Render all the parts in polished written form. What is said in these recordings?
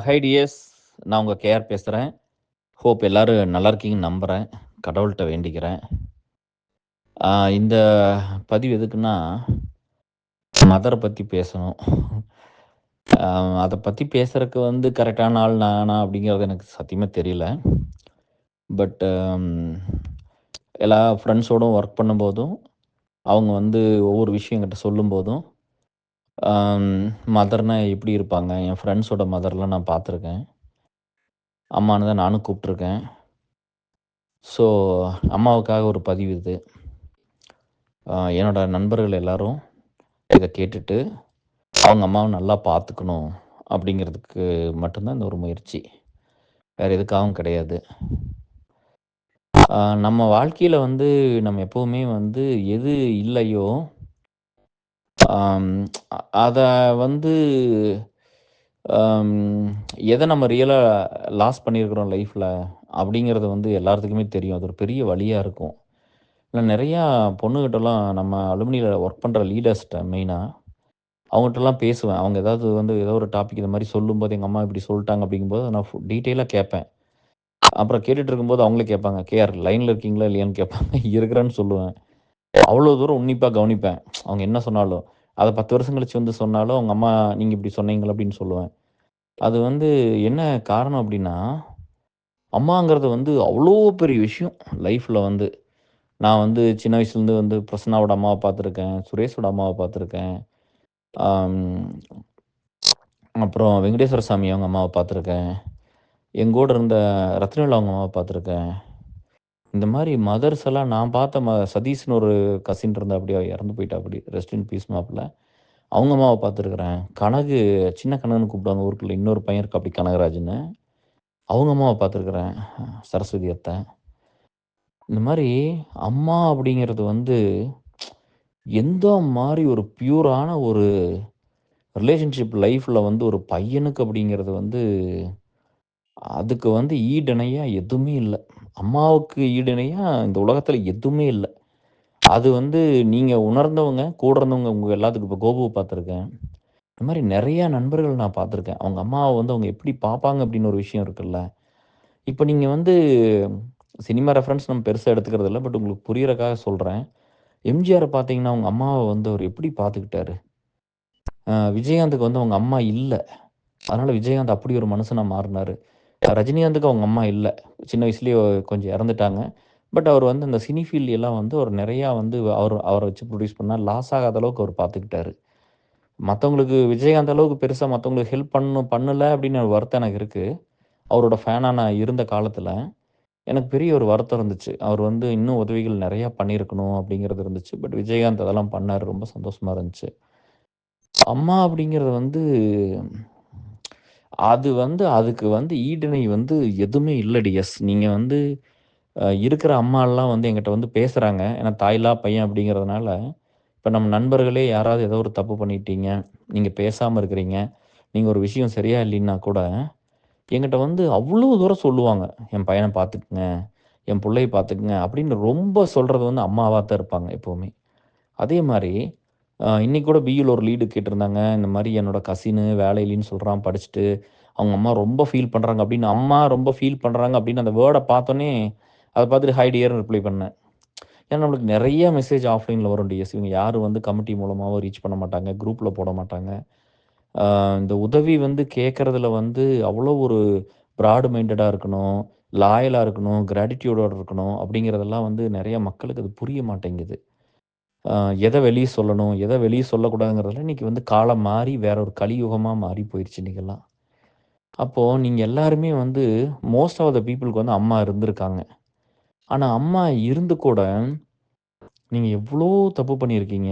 High tears, நான் உங்கள் KR பேசுகிறேன். ஹோப் எல்லோரும் நல்லா இருக்கீங்கன்னு நம்புகிறேன். கடவுள்கிட்ட வேண்டிக்கிறேன். இந்த பதிவு எதுக்குன்னா, மதரை பற்றி பேசணும். அதை பற்றி பேசுகிறதுக்கு கரெக்டான ஆள் நானா அப்படிங்கிறது எனக்கு சத்தியமாக தெரியல. பட் எல்லா ஃப்ரெண்ட்ஸோடும் ஒர்க் பண்ணும்போதும், அவங்க ஒவ்வொரு விஷயம் என்கிட்ட சொல்லும்போதும், மதர்னா எப்படி இருப்பாங்க, என் ஃப்ரெண்ட்ஸோட மதர்லாம் நான் பார்த்துருக்கேன். அம்மான்னு தான் நானும் கூப்பிட்ருக்கேன். ஸோ அம்மாவுக்காக ஒரு பதிவு இது. என்னோட நண்பர்கள் எல்லாரும் இதை கேட்டுட்டு அவங்க அம்மாவை நல்லா பார்த்துக்கணும் அப்படிங்கிறதுக்கு மட்டும்தான் இந்த ஒரு முயற்சி. வேறு எதுக்காகவும் கிடையாது. நம்ம வாழ்க்கையில் நம்ம எப்போவுமே எது இல்லையோ அதை எதை நம்ம ரியலாக லாஸ் பண்ணியிருக்கிறோம் லைஃப்பில் அப்படிங்கிறது எல்லாத்துக்குமே தெரியும். அது ஒரு பெரிய வழியாக இருக்கும். நான் நிறையா பொண்ணுகிட்டலாம் நம்ம அலுமினியில் ஒர்க் பண்ணுற லீடர்ஸ்கிட்ட மெயினாக அவங்ககிட்டலாம் பேசுவேன். அவங்க ஏதாவது ஏதோ ஒரு டாபிக் இந்த மாதிரி சொல்லும்போது, எங்கள் அம்மா இப்படி சொல்லிட்டாங்க அப்படிங்கும்போது நான் டீட்டெயிலாக கேட்பேன். அப்புறம் கேட்டுட்டு இருக்கும்போது அவங்களே கேட்பாங்க, கேஆர் லைனில் இருக்கீங்களா இல்லையான்னு கேட்பாங்க. இருக்கிறேன்னு சொல்லுவேன். அவ்வளோ தூரம் உன்னிப்பாக கவனிப்பேன். அவங்க என்ன சொன்னாலும் அதை 10 வருஷம் கழிச்சு சொன்னாலும் அவங்க அம்மா நீங்கள் இப்படி சொன்னீங்களா அப்படின்னு சொல்லுவேன். அது என்ன காரணம் அப்படின்னா, அம்மாங்கிறது அவ்வளோ பெரிய விஷயம் லைஃப்பில். நான் சின்ன வயசுலேருந்து பிரசன்னாவோட அம்மாவை பார்த்துருக்கேன், சுரேஷோட அம்மாவை பார்த்துருக்கேன், அப்புறம் வெங்கடேஸ்வர சாமி அவங்க அம்மாவை பார்த்துருக்கேன், எங்கூட இருந்த ரத்னவேல் அவங்க அம்மாவை பார்த்துருக்கேன். இந்த மாதிரி மதர்ஸ் எல்லாம் நான் பார்த்த சதீஷ்னு ஒரு கசின் இருந்தா, அப்படியே இறந்து போயிட்டா, அப்படி ரெஸ்ட் இன் பீஸ் மாப்பிள்ள. அவங்க அம்மாவை பார்த்துருக்குறேன். கனகு, சின்ன கனகுன்னு கூப்பிடுவாங்க ஊருக்குள்ள, இன்னொரு பையன் இருக்கு அப்படி கனகராஜ்னு, அவங்க அம்மாவை பார்த்துருக்குறேன், சரஸ்வதி அத்தை. இந்த மாதிரி அம்மா அப்படிங்கிறது எந்த மாதிரி ஒரு பியூரான ஒரு ரிலேஷன்ஷிப் லைஃப்பில் ஒரு பையனுக்கு அப்படிங்கிறது அதுக்கு ஈடிணையாக எதுவுமே இல்லை. அம்மாவுக்கு ஈடிணையாக இந்த உலகத்தில் எதுவுமே இல்லை. அது நீங்கள் உணர்ந்தவங்க, கூட இருந்தவங்க, உங்கள் எல்லாத்துக்கும் இப்போ கோபுவை பார்த்துருக்கேன். இந்த மாதிரி நிறையா நண்பர்கள் நான் பார்த்துருக்கேன். அவங்க அம்மாவை அவங்க எப்படி பார்ப்பாங்க அப்படின்னு ஒரு விஷயம் இருக்குல்ல. இப்போ நீங்கள் சினிமா ரெஃபரன்ஸ் நம்ம பெருசாக எடுத்துக்கிறது இல்லை, பட் உங்களுக்கு புரியறக்காக சொல்கிறேன். எம்ஜிஆரை பார்த்தீங்கன்னா அவங்க அம்மாவை அவர் எப்படி பார்த்துக்கிட்டாரு. விஜயகாந்துக்கு அவங்க அம்மா இல்லை, அதனால் விஜயகாந்த் அப்படி ஒரு மனுஷனாக மாறினார். ரஜினிகாந்துக்கு அவங்க அம்மா இல்லை, சின்ன வயசுலேயே கொஞ்சம் இறந்துட்டாங்க. பட் அவர் அந்த சினி ஃபீல்ட் எல்லாம் அவர் நிறையா அவரை வச்சு ப்ரொடியூஸ் பண்ணால் லாஸ் ஆகாத அளவுக்கு அவர் பார்த்துக்கிட்டாரு. மற்றவங்களுக்கு விஜயகாந்த் அளவுக்கு பெருசாக மற்றவங்களுக்கு ஹெல்ப் பண்ணலை அப்படின்னு ஒரு வருத்தம் எனக்கு இருக்குது. அவரோட ஃபேனாக நான் இருந்த காலத்தில் எனக்கு பெரிய ஒரு வருத்தம் இருந்துச்சு. அவர் இன்னும் உதவிகள் நிறையா பண்ணியிருக்கணும் அப்படிங்கிறது இருந்துச்சு. பட் விஜயகாந்த் அதெல்லாம் பண்ணார், ரொம்ப சந்தோஷமாக இருந்துச்சு. அம்மா அப்படிங்கிறது அது அதுக்கு ஈடிணை எதுவுமே இல்லடி. எஸ், நீங்கள் இருக்கிற அம்மாலாம் என்கிட்ட பேசுகிறாங்க. ஏன்னா தாயில்லா பையன் அப்படிங்கிறதுனால, இப்போ நம்ம நண்பர்களே யாராவது ஏதோ ஒரு தப்பு பண்ணிட்டீங்க, நீங்கள் பேசாமல் இருக்கிறீங்க, நீங்கள் ஒரு விஷயம் சரியா இல்லைன்னா கூட என்கிட்ட அவ்வளோ தூரம் சொல்லுவாங்க. என் பையனை பார்த்துக்குங்க, என் பிள்ளைய பார்த்துக்குங்க அப்படின்னு ரொம்ப சொல்கிறது அம்மாவாக தான் இருப்பாங்க எப்போவுமே. அதே மாதிரி இன்னைக்கு கூட பியூவில் ஒரு லீடு கேட்டிருந்தாங்க. இந்த மாதிரி என்னோட கசினு வேலை இல்லைன்னு சொல்கிறான், படிச்சுட்டு அவங்க அம்மா ரொம்ப ஃபீல் பண்ணுறாங்க அப்படின்னு. அம்மா ரொம்ப ஃபீல் பண்ணுறாங்க அப்படின்னு அந்த வேர்டை பார்த்தோன்னே அதை பார்த்துட்டு ஹை டியர்னு ரிப்ளை பண்ணேன். ஏன்னா நம்மளுக்கு நிறைய மெசேஜ் ஆஃப்லைனில் வரும் டிஎஸ். இவங்க யாரும் கமிட்டி மூலமாகவும் ரீச் பண்ண மாட்டாங்க, குரூப்பில் போட மாட்டாங்க. இந்த உதவி கேட்குறதுல அவ்வளோ ஒரு ப்ராடு மைண்டடாக இருக்கணும், லாயலாக இருக்கணும், கிராட்டிடியூடோடு இருக்கணும் அப்படிங்கிறதெல்லாம் நிறைய மக்களுக்கு அது புரிய மாட்டேங்குது. எதை வெளியே சொல்லணும், எதை வெளியே சொல்லக்கூடாதுங்கிறதுல இன்றைக்கி காலம் மாறி வேற ஒரு கலியுகமாக மாறி போயிடுச்சு இன்றைக்கெல்லாம். அப்போது நீங்கள் எல்லாருமே மோஸ்ட் ஆஃப் த பீப்புளுக்கு அம்மா இருந்திருக்காங்க. ஆனால் அம்மா இருந்து கூட நீங்கள் எவ்வளோ தப்பு பண்ணியிருக்கீங்க,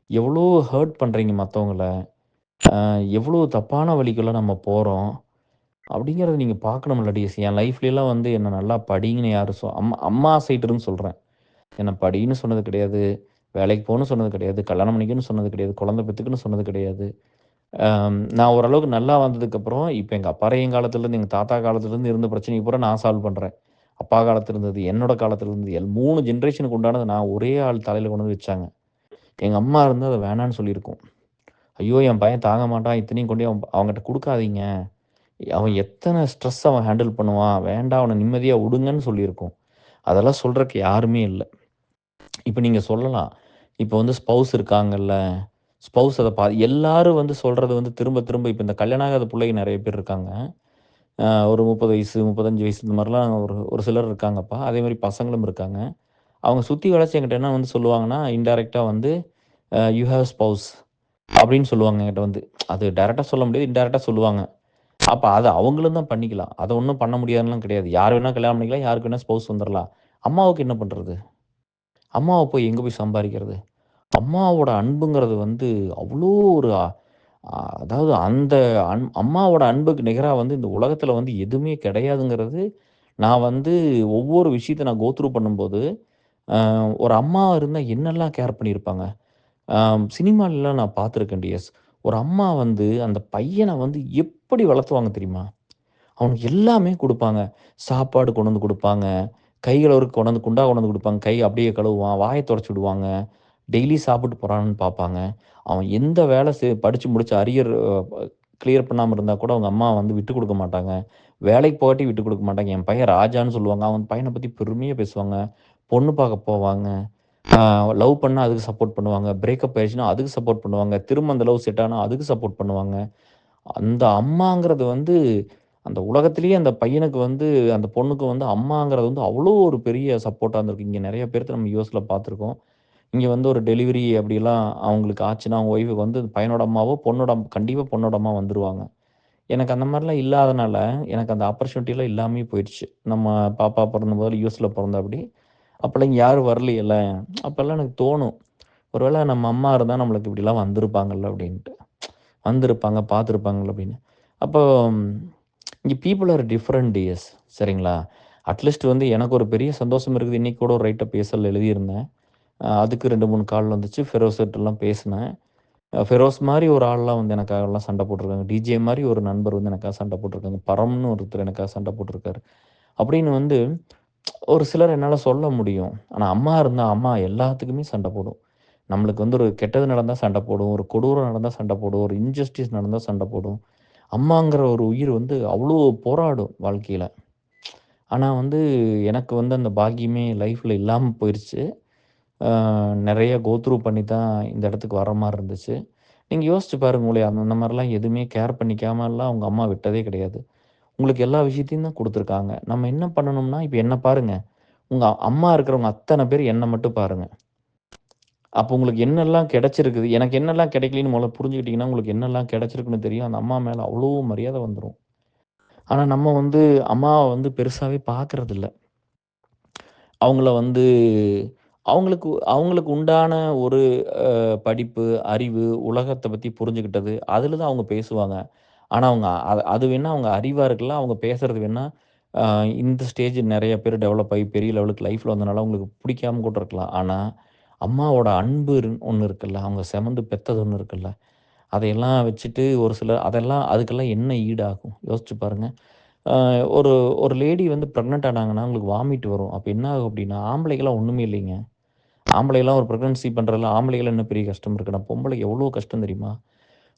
எவ்வளோ ஹர்ட் பண்ணுறீங்க மற்றவங்கள, எவ்வளோ தப்பான வழிக்குள்ள நம்ம போகிறோம் அப்படிங்கிறத நீங்கள் பார்க்கணும்ல டிஎஸ். என் லைஃப்லலாம் என்னை நல்லா படிங்கன்னு யாரும் அம்மா அம்மா சைடுன்னு சொல்கிறேன். என்னை படின்னு சொன்னது கிடையாது, வேலைக்கு போகணும்னு சொன்னது கிடையாது, கல்யாணம் பண்ணிக்கணும்னு சொன்னது கிடையாது, குழந்தை பெற்றுக்குன்னு சொன்னது கிடையாது. நான் ஓரளவுக்கு நல்லா வந்ததுக்கப்புறம் இப்போ எங்கள் அப்பாரையும் காலத்துலேருந்து எங்கள் தாத்தா காலத்துலேருந்து இருந்த பிரச்சனையை பூரா நான் சால்வ் பண்ணுறேன். அப்பா காலத்துல இருந்தது, என்னோட காலத்துல இருந்தது, 3 ஜென்ரேஷனுக்கு உண்டானது நான் ஒரே ஆள் தலையில் கொண்டு வந்து வச்சாங்க. எங்கள் அம்மா இருந்து அதை வேணான்னு சொல்லியிருக்கோம். ஐயோ என் பையன் தாங்க மாட்டான், இத்தனையும் கொண்டு அவங்ககிட்ட கொடுக்காதீங்க, அவன் எத்தன ஸ்ட்ரெஸ் அவன் ஹேண்டில் பண்ணுவான். வேண்டாம் அவன நிம்மதியா விடுங்கன்னு சொல்லியிருக்கோம். அதெல்லாம் சொல்றக்கு யாருமே இல்ல. இப்ப நீங்க சொல்லலாம். இப்ப வந்து ஸ்பௌஸ் இருக்காங்கல்ல. ஸ்பௌஸ் அத எல்லாரும் வந்து சொல்றது வந்து திரும்ப திரும்ப இப்ப இந்த கல்யாணம் ஆகாத புள்ளைங்க நெறைய பேர் இருக்காங்க. ஒரு 30 வயசு, 35 வயசு இந்த மாரிலாம் ஒரு ஒரு சிலர் இருக்காங்கப்பா. அதேமாரி பசங்களும் இருக்காங்க. அவங்க சுத்தி வளச்சு என்கிட்ட என்ன வந்து சொல்லுவாங்கன்னா, இன்டைரக்ட்டா வந்து "யூ ஹேவ் ஸ்பௌஸ்" அப்படின்னு சொல்லுவாங்க என்கிட்ட வந்து. அது டைரக்ட்டா சொல்ல முடியாது. இன்டைரக்ட்டா சொல்லுவாங்க. அப்ப அத அவங்களும் தான் பண்ணிக்கலாம். அத ஒண்ணும் பண்ண முடியாதுன்னுலாம் கிடையாது. யார் வேணா கல்யாணம் பண்ணிக்கலாம். யாருக்கு வேணா ஸ்பௌஸ் வந்துரலாம். அம்மாவுக்கு என்ன பண்றது? அம்மாவ போய் எங்க போய் சம்பாரிக்கிறது? அம்மாவோட அன்புங்கிறது வந்து அவ்ளோ ஒரு அதாவது அந்த அம்மாவோட அன்புக்கு நிகரா வந்து இந்த உலகத்தில வந்து எதுவுமே கிடையாதுங்கிறது, நான் வந்து ஒவ்வொரு விஷயத்த நான் கோ த்ரூ பண்ணும்போது, ஒரு அம்மா இருந்தா என்னெல்லாம் கேர் பண்ணியிருப்பாங்க. சினிமாலலாம் நான் பார்த்துருக்கேன் டியர்ஸ். ஒரு அம்மா வந்து அந்த பையன வந்து எப்படி வளர்த்துவாங்க தெரியுமா? அவனுக்கு எல்லாமே குடுப்பாங்க. சாப்பாடு கொண்டு வந்து குடுப்பாங்க. கை கழுவுறதுக்கு கொண்டு வந்து குண்டா கொண்டு வந்து குடுப்பாங்க. கை அப்படியே கழுவுவான். வாய தொடச்சு விடுவாங்க. டெய்லி சாப்பிட்டு போறானான்னு பார்ப்பாங்க. அவன் எந்த வேலை படிச்சு முடிச்சு அரியர் கிளியர் பண்ணாம இருந்தா கூட அவங்க அம்மா வந்து விட்டுக் குடுக்க மாட்டாங்க. வேலைக்கு போகாட்டி விட்டுக் குடுக்க மாட்டாங்க. என் பையன் ராஜான்னு சொல்லுவாங்க. அவன் பையன பத்தி பெருமையா பேசுவாங்க. பொண்ணு பார்க்க போவாங்க. லவ் பண்ணா அதுக்கு சப்போர்ட் பண்ணுவாங்க. பிரேக்கப் ஆயிடுச்சுனா அதுக்கு சப்போர்ட் பண்ணுவாங்க. திரும்ப அந்த லவ் செட் ஆனா அதுக்கு சப்போர்ட் பண்ணுவாங்க. அந்த அம்மாங்கிறது வந்து அந்த உலகத்திலேயே அந்த பையனுக்கு வந்து அந்த பொண்ணுக்கு வந்து அம்மாங்கிறது வந்து அவ்வளோ ஒரு பெரிய சப்போர்ட்டா இருந்திருக்கு. இங்க நெறைய பேர்த்த நம்ம யுஎஸ்ல பார்த்துருக்கோம். இங்க வந்து ஒரு டெலிவரி அப்படிலாம் அவங்களுக்கு ஆச்சுன்னா, அவங்க ஒய்ஃப்க்கு வந்து பையனோட அம்மாவோ, கண்டிப்பா பொண்ணோட அம்மா வந்துருவாங்க. எனக்கு அந்த மாரிலாம் இல்லாதனால, எனக்கு அந்த ஆப்பர்ச்சுனிட்டிலாம் இல்லாமயே போயிருச்சு. நம்ம பாப்பா பொறந்தபோது யுஎஸ்ல பொறந்தாப்படி. அப்பலாம் இங்க யாரும் வரலையல்ல. அப்பலாம் எனக்கு தோணும். ஒரு வேள நம்ம அம்மா இருந்தா நம்மளுக்கு இப்படிலாம் வந்திருப்பாங்கல்ல அப்படின்ட்டு. வந்திருப்பாங்க, பார்த்துருப்பாங்கல்ல அப்படின்னு. அப்போ இங்க பீப்பிள் ஆர் டிஃபரண்ட் டியர்ஸ் சரிங்களா? அட்லீஸ்ட் வந்து எனக்கு ஒரு பெரிய சந்தோஷம் இருக்குது. இன்னைக்கு கூட ஒரு ரைட்டப் எஸ்எல் எழுதியிருந்தேன். அதுக்கு 2, 3 கால் வந்துச்சு. ஃபெரோஸ்ட்டலாம் பேசினேன். ஃபெரோஸ் மாரி ஒரு ஆள்லாம் வந்து எனக்காகலாம் சண்ட போட்டுருக்காங்க. டிஜே மாரி ஒரு நண்பர் வந்து எனக்காக சண்ட போட்டுருக்காங்க. பரம்னு ஒருத்தர் எனக்காக சண்ட போட்டுருக்காரு. அப்படின்னு வந்து ஒரு சிலர் என்னால சொல்ல முடியும். ஆனா அம்மா இருந்தா, அம்மா எல்லாத்துக்குமே சண்ட போடும். நம்மளுக்கு வந்து ஒரு கெட்டது நடந்தா சண்ட போடும். ஒரு கொடூரம் நடந்தா சண்ட போடும். ஒரு இன்ஜஸ்டிஸ் நடந்தா சண்ட போடும். அம்மாங்கிற ஒரு உயிர் வந்து அவ்ளோ போராடும் வாழ்க்கையில. ஆனா வந்து எனக்கு வந்து அந்த பாக்கியமே லைஃப்ல இல்லாம போயிருச்சு. நெறைய கோ த்ரூ பண்ணி தான் இந்த இடத்துக்கு வர மாரி இருந்துச்சு. நீங்க யோசிச்சு பாருங்களேன், அந்த மாரிலாம் எதுவுமே கேர் பண்ணிக்காமலாம் அவங்க அம்மா விட்டதே கிடையாது. உங்களுக்கு எல்லா விஷயத்தையும் தான் குடுத்துருக்காங்க. நம்ம என்ன பண்ணணும்னா, இப்ப என்ன பாருங்க. உங்க அம்மா இருக்கிறவங்க அத்தன பேர் என்ன மட்டும் பாருங்க. அப்போ உங்களுக்கு என்னெல்லாம் கிடைச்சிருக்குது, எனக்கு என்னெல்லாம் கிடைக்கலன்னு முதல்ல புரிஞ்சுக்கிட்டீங்கன்னா, உங்களுக்கு என்னெல்லாம் கிடைச்சிருக்குன்னு தெரியும். அந்த அம்மா மேல அவ்ளோ மரியாதை வந்துரும். ஆனா நம்ம வந்து அம்மாவ வந்து பெருசாவே பார்க்கறதில்ல. அவங்கள வந்து அவங்களுக்கு அவங்களுக்கு உண்டான ஒரு படிப்பு, அறிவு, உலகத்த பத்தி புரிஞ்சுக்கிட்டது, அதில தான் அவங்க பேசுவாங்க. ஆனா அவங்க அது வேணா அவங்க அறிவா இருக்கலாம். அவங்க பேசுறது வேணா அ இந்த ஸ்டேஜ் நெறைய பேர் டெவலப் ஆகி பெரிய லெவலுக்கு லைஃப்ல வந்தனால அவங்களுக்கு பிடிக்காம கூட இருக்கலாம். ஆனா, அம்மாவோட அன்பு ஒண்ணு இருக்குல்ல, அவங்க செமந்து பெத்தது ஒண்ணு இருக்குல்ல, அதையெல்லாம் வச்சுட்டு ஒரு சிலர் அதெல்லாம் அதுக்கெல்லாம் என்ன ஈடாகும்? யோசிச்சு பாருங்க. அ ஒரு ஒரு லேடி வந்து பிரெக்னன்ட் ஆனாங்கன்னா, அவங்களுக்கு வாமிட் வரும். அப்ப என்ன ஆகும் அப்டின்னா, ஆம்பளைக்கெல்லாம் ஒண்ணுமே இல்லைங்க. ஆம்பளைலாம் ஒரு பிரெக்னன்சி பண்றதுல ஆம்பளைகள் என்ன பெரிய கஷ்டம் இருக்குன்னா, பொம்பளைக்கு எவ்வளோ கஷ்டம் தெரியுமா?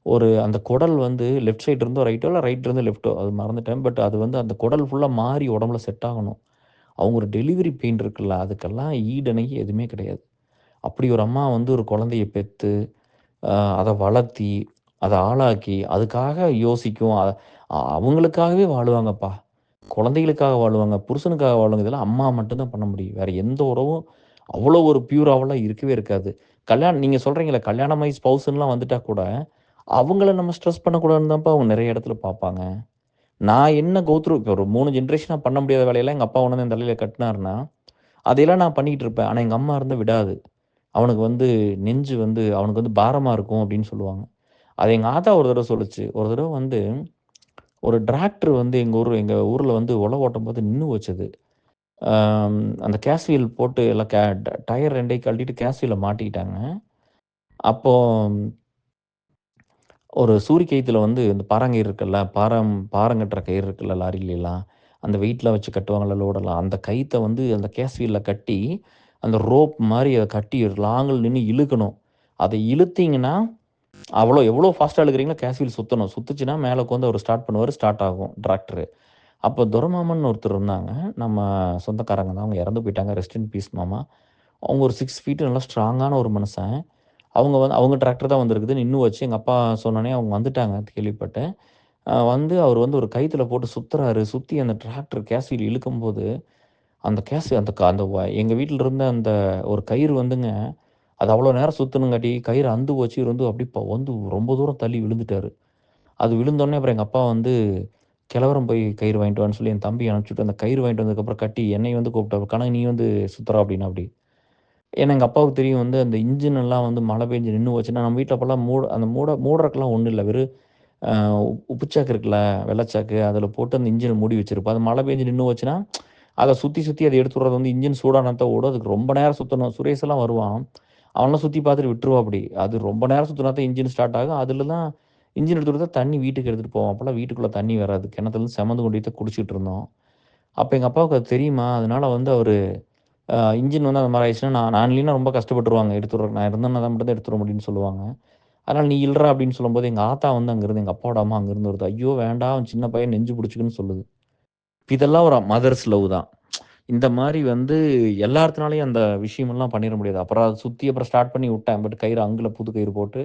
ஒரு அந்த குடல் வந்து லெஃப்ட் சைடு இருந்தோ ரைட்டோ, இல்ல ரைட்ல இருந்து லெஃப்ட்டோ அது மறந்துட்டேன். பட் அது வந்து அந்த குடல் ஃபுல்லா மாறி உடம்புல செட் ஆகணும். அவங்க ஒரு டெலிவரி பெயின் இருக்குல்ல, அதுக்கெல்லாம் ஈடிணை எதுவுமே கிடையாது. அப்படி ஒரு அம்மா வந்து ஒரு குழந்தைய பெத்து, அ அத வளர்த்தி, அத ஆளாக்கி, அதுக்காக யோசிக்கும். அவங்களுக்காகவே வாழுவாங்கப்பா. குழந்தைகளுக்காக வாழுவாங்க, புருஷனுக்காக வாழுவாங்க. இதெல்லாம் அம்மா மட்டும் தான் பண்ண முடியும். வேற எந்த உறவும் அவ்வளோ ஒரு பியூராவெல்லாம் இருக்கவே இருக்காது. நீங்க சொல்றீங்கல்ல, கல்யாணமாகி ஸ்பௌஸ்ன்லாம் வந்துட்டா கூட, அவங்கள நம்ம ஸ்ட்ரெஸ் பண்ணக்கூடாதுன்னு தான்ப்பா அவங்க நெறைய இடத்துல பார்ப்பாங்க. நான் என்ன கோ த்ரூ இப்போ ஒரு 3 ஜெனரேஷனா பண்ண முடியாத வேலையெல்லாம் எங்க அப்பா கொண்டு வந்து என் தலையில கட்டுனாருன்னா, அதையெல்லாம் நான் பண்ணிக்கிட்டு இருப்பேன். ஆனா எங்க அம்மா இருந்தா விடாது. அவனுக்கு வந்து நெஞ்சு வந்து அவனுக்கு வந்து பாரமா இருக்கும் அப்படின்னு சொல்லுவாங்க. அத எங்க ஆத்தா ஒரு தடவ சொல்லுச்சு. ஒரு தடவ வந்து ஒரு டிராக்டர் வந்து எங்க ஊர்ல வந்து உழவு ஓட்டும்போது நின்னு போச்சு. அந்த கேஸ் வீல் போட்டு எல்லாம் டயர் 2யும் கழட்டிட்டு கேஸ் வீல மாட்டிக்கிட்டாங்க. அப்போ ஒரு சூரி கயித்துல வந்து இந்த பாறாங்கயிறு இருக்குல்ல, பாரம் கட்டுற கயிறு இருக்குல்ல லாரிலலாம், அந்த வெயிட்லாம் வச்சு கட்டுவாங்கல்ல லோடெல்லாம். அந்த கயித்த வந்து அந்த கேஸ் வீல்ல கட்டி, அந்த ரோப் மாரி அத கட்டி லாங்குல நின்னு இழுக்கணும். அத இழுத்தீங்கன்னா, எவ்வளோ ஃபாஸ்ட்டா இழுக்குறீங்களோ கேஸ் வீல் சுத்தணும். சுத்துச்சுன்னா மேல உட்காந்து அவரு ஸ்டார்ட் பண்ணுவாரு. ஸ்டார்ட் ஆகும் டிராக்டரு. அப்போ துரைமாமன்னு ஒருத்தர் இருந்தாங்க. நம்ம சொந்தக்காரங்க தான். அவங்க இறந்து போயிட்டாங்க. ரெஸ்ட் இன் பீஸ் மாமா. அவங்க ஒரு 6 ஃபீட் நல்லா ஸ்ட்ராங்கான ஒரு மனுஷன். அவங்க டிராக்டர் தான் வந்திருக்குது. நின்னு வச்சு எங்க அப்பா சொன்னோனே அவங்க வந்துட்டாங்க கேள்விப்பட்டேன். வந்து அவர் வந்து ஒரு கயித்துல போட்டு சுத்துறாரு. சுத்தி அந்த டிராக்டர் கேஸ் வீல் இழுக்கும்போது, அந்த கேஸ் அந்த க அந்த வ எங்க வீட்ல இருந்த அந்த ஒரு கயிறு வந்துங்க, அது அவ்வளோ நேரம் சுத்துனங்காட்டி கயிறு அந்து போச்சு. இவரு வந்து அப்படியே வந்து ரொம்ப தூரம் தள்ளி விழுந்துட்டாரு. அது விழுந்தோனே அப்புறம் எங்க அப்பா வந்து "கெலவரம் போய் கயிறு வாங்கிட்டு வான்னு" சொல்லி என் தம்பிய அனுப்பிச்சுட்டு, அந்த கயிறு வாங்கிட்டு வந்ததுக்கப்புறம் கட்டி என்னைய வந்து கூப்பிட்டாரு. "கனகு நீ வந்து சுத்துறா" அப்படின்னாப்படி. ஏன்னா எங்க அப்பாவுக்கு தெரியும் வந்து அந்த இன்ஜின் எல்லாம் வந்து மழை பெஞ்சு நின்னு போச்சுன்னா, நம்ம வீட்ல அப்பலாம் அந்த மூடுறதுக்கெல்லாம் ஒண்ணும் இல்ல. வெறும் அ உப்புச்சாக்கு இருக்குல்ல, வெள்ளச்சாக்கு அதில போட்டு அந்த இன்ஜின மூடி வச்சிருப்போம். அது மழை பெஞ்சு நின்னு போச்சுன்னா, அத சுத்தி சுத்தி அத எடுத்து விடுறது வந்து இன்ஜின் சூடானா தான் ஓடும். அதுக்கு ரொம்ப நேரம் சுத்தணும். சுரேஷ் எல்லாம் வருவான். அவன்லாம் சுத்தி பார்த்துட்டு விட்டுருவாப்படி. அது ரொம்ப நேரம் சுத்துனா தான் இன்ஜின் ஸ்டார்ட் ஆகும். அதில தான் இன்ஜின் எடுத்து கொடுத்தா தண்ணி வீட்டுக்கு எடுத்துட்டு போவோம். அப்பலாம் வீட்டுக்குள்ள தண்ணி வராது. கிணத்துலருந்து செமந்து கொண்டு போய் தான் குடிச்சிட்டு இருந்தோம். அப்ப எங்க அப்பாவுக்கு அது தெரியுமா, அதனால வந்து அவரு இன்ஜின் வந்து அந்த மாரி ஆயிடுச்சுன்னா, நான் இல்லைன்னா ரொம்ப கஷ்டப்பட்டுருவாங்க எடுத்துடுறதுக்கு. நான் இருந்தேன்னா தான் மட்டும் தான் எடுத்துட முடியும்னு சொல்லுவாங்க. அதனால "நீ இல்றா" அப்படின்னு சொல்லும்போது, எங்க ஆத்தா வந்து அங்கருந்து எங்க அப்பாவோட அம்மா அங்கருந்து வருது. "ஐயோ! வேண்டாம் அவன் சின்ன பையன் நெஞ்சு புடிச்சுக்குன்னு" சொல்லுது. இதெல்லாம் ஒரு மதர்ஸ் லவ் தான். இந்த மாரி வந்து எல்லார்த்துனாலயும் அந்த விஷயமெல்லாம் பண்ணிற முடியாது. அப்புறம் அத சுத்தி அப்புறம் ஸ்டார்ட் பண்ணி விட்டேன். பட் கயிறு அங்குல புது கயிறு போட்டு,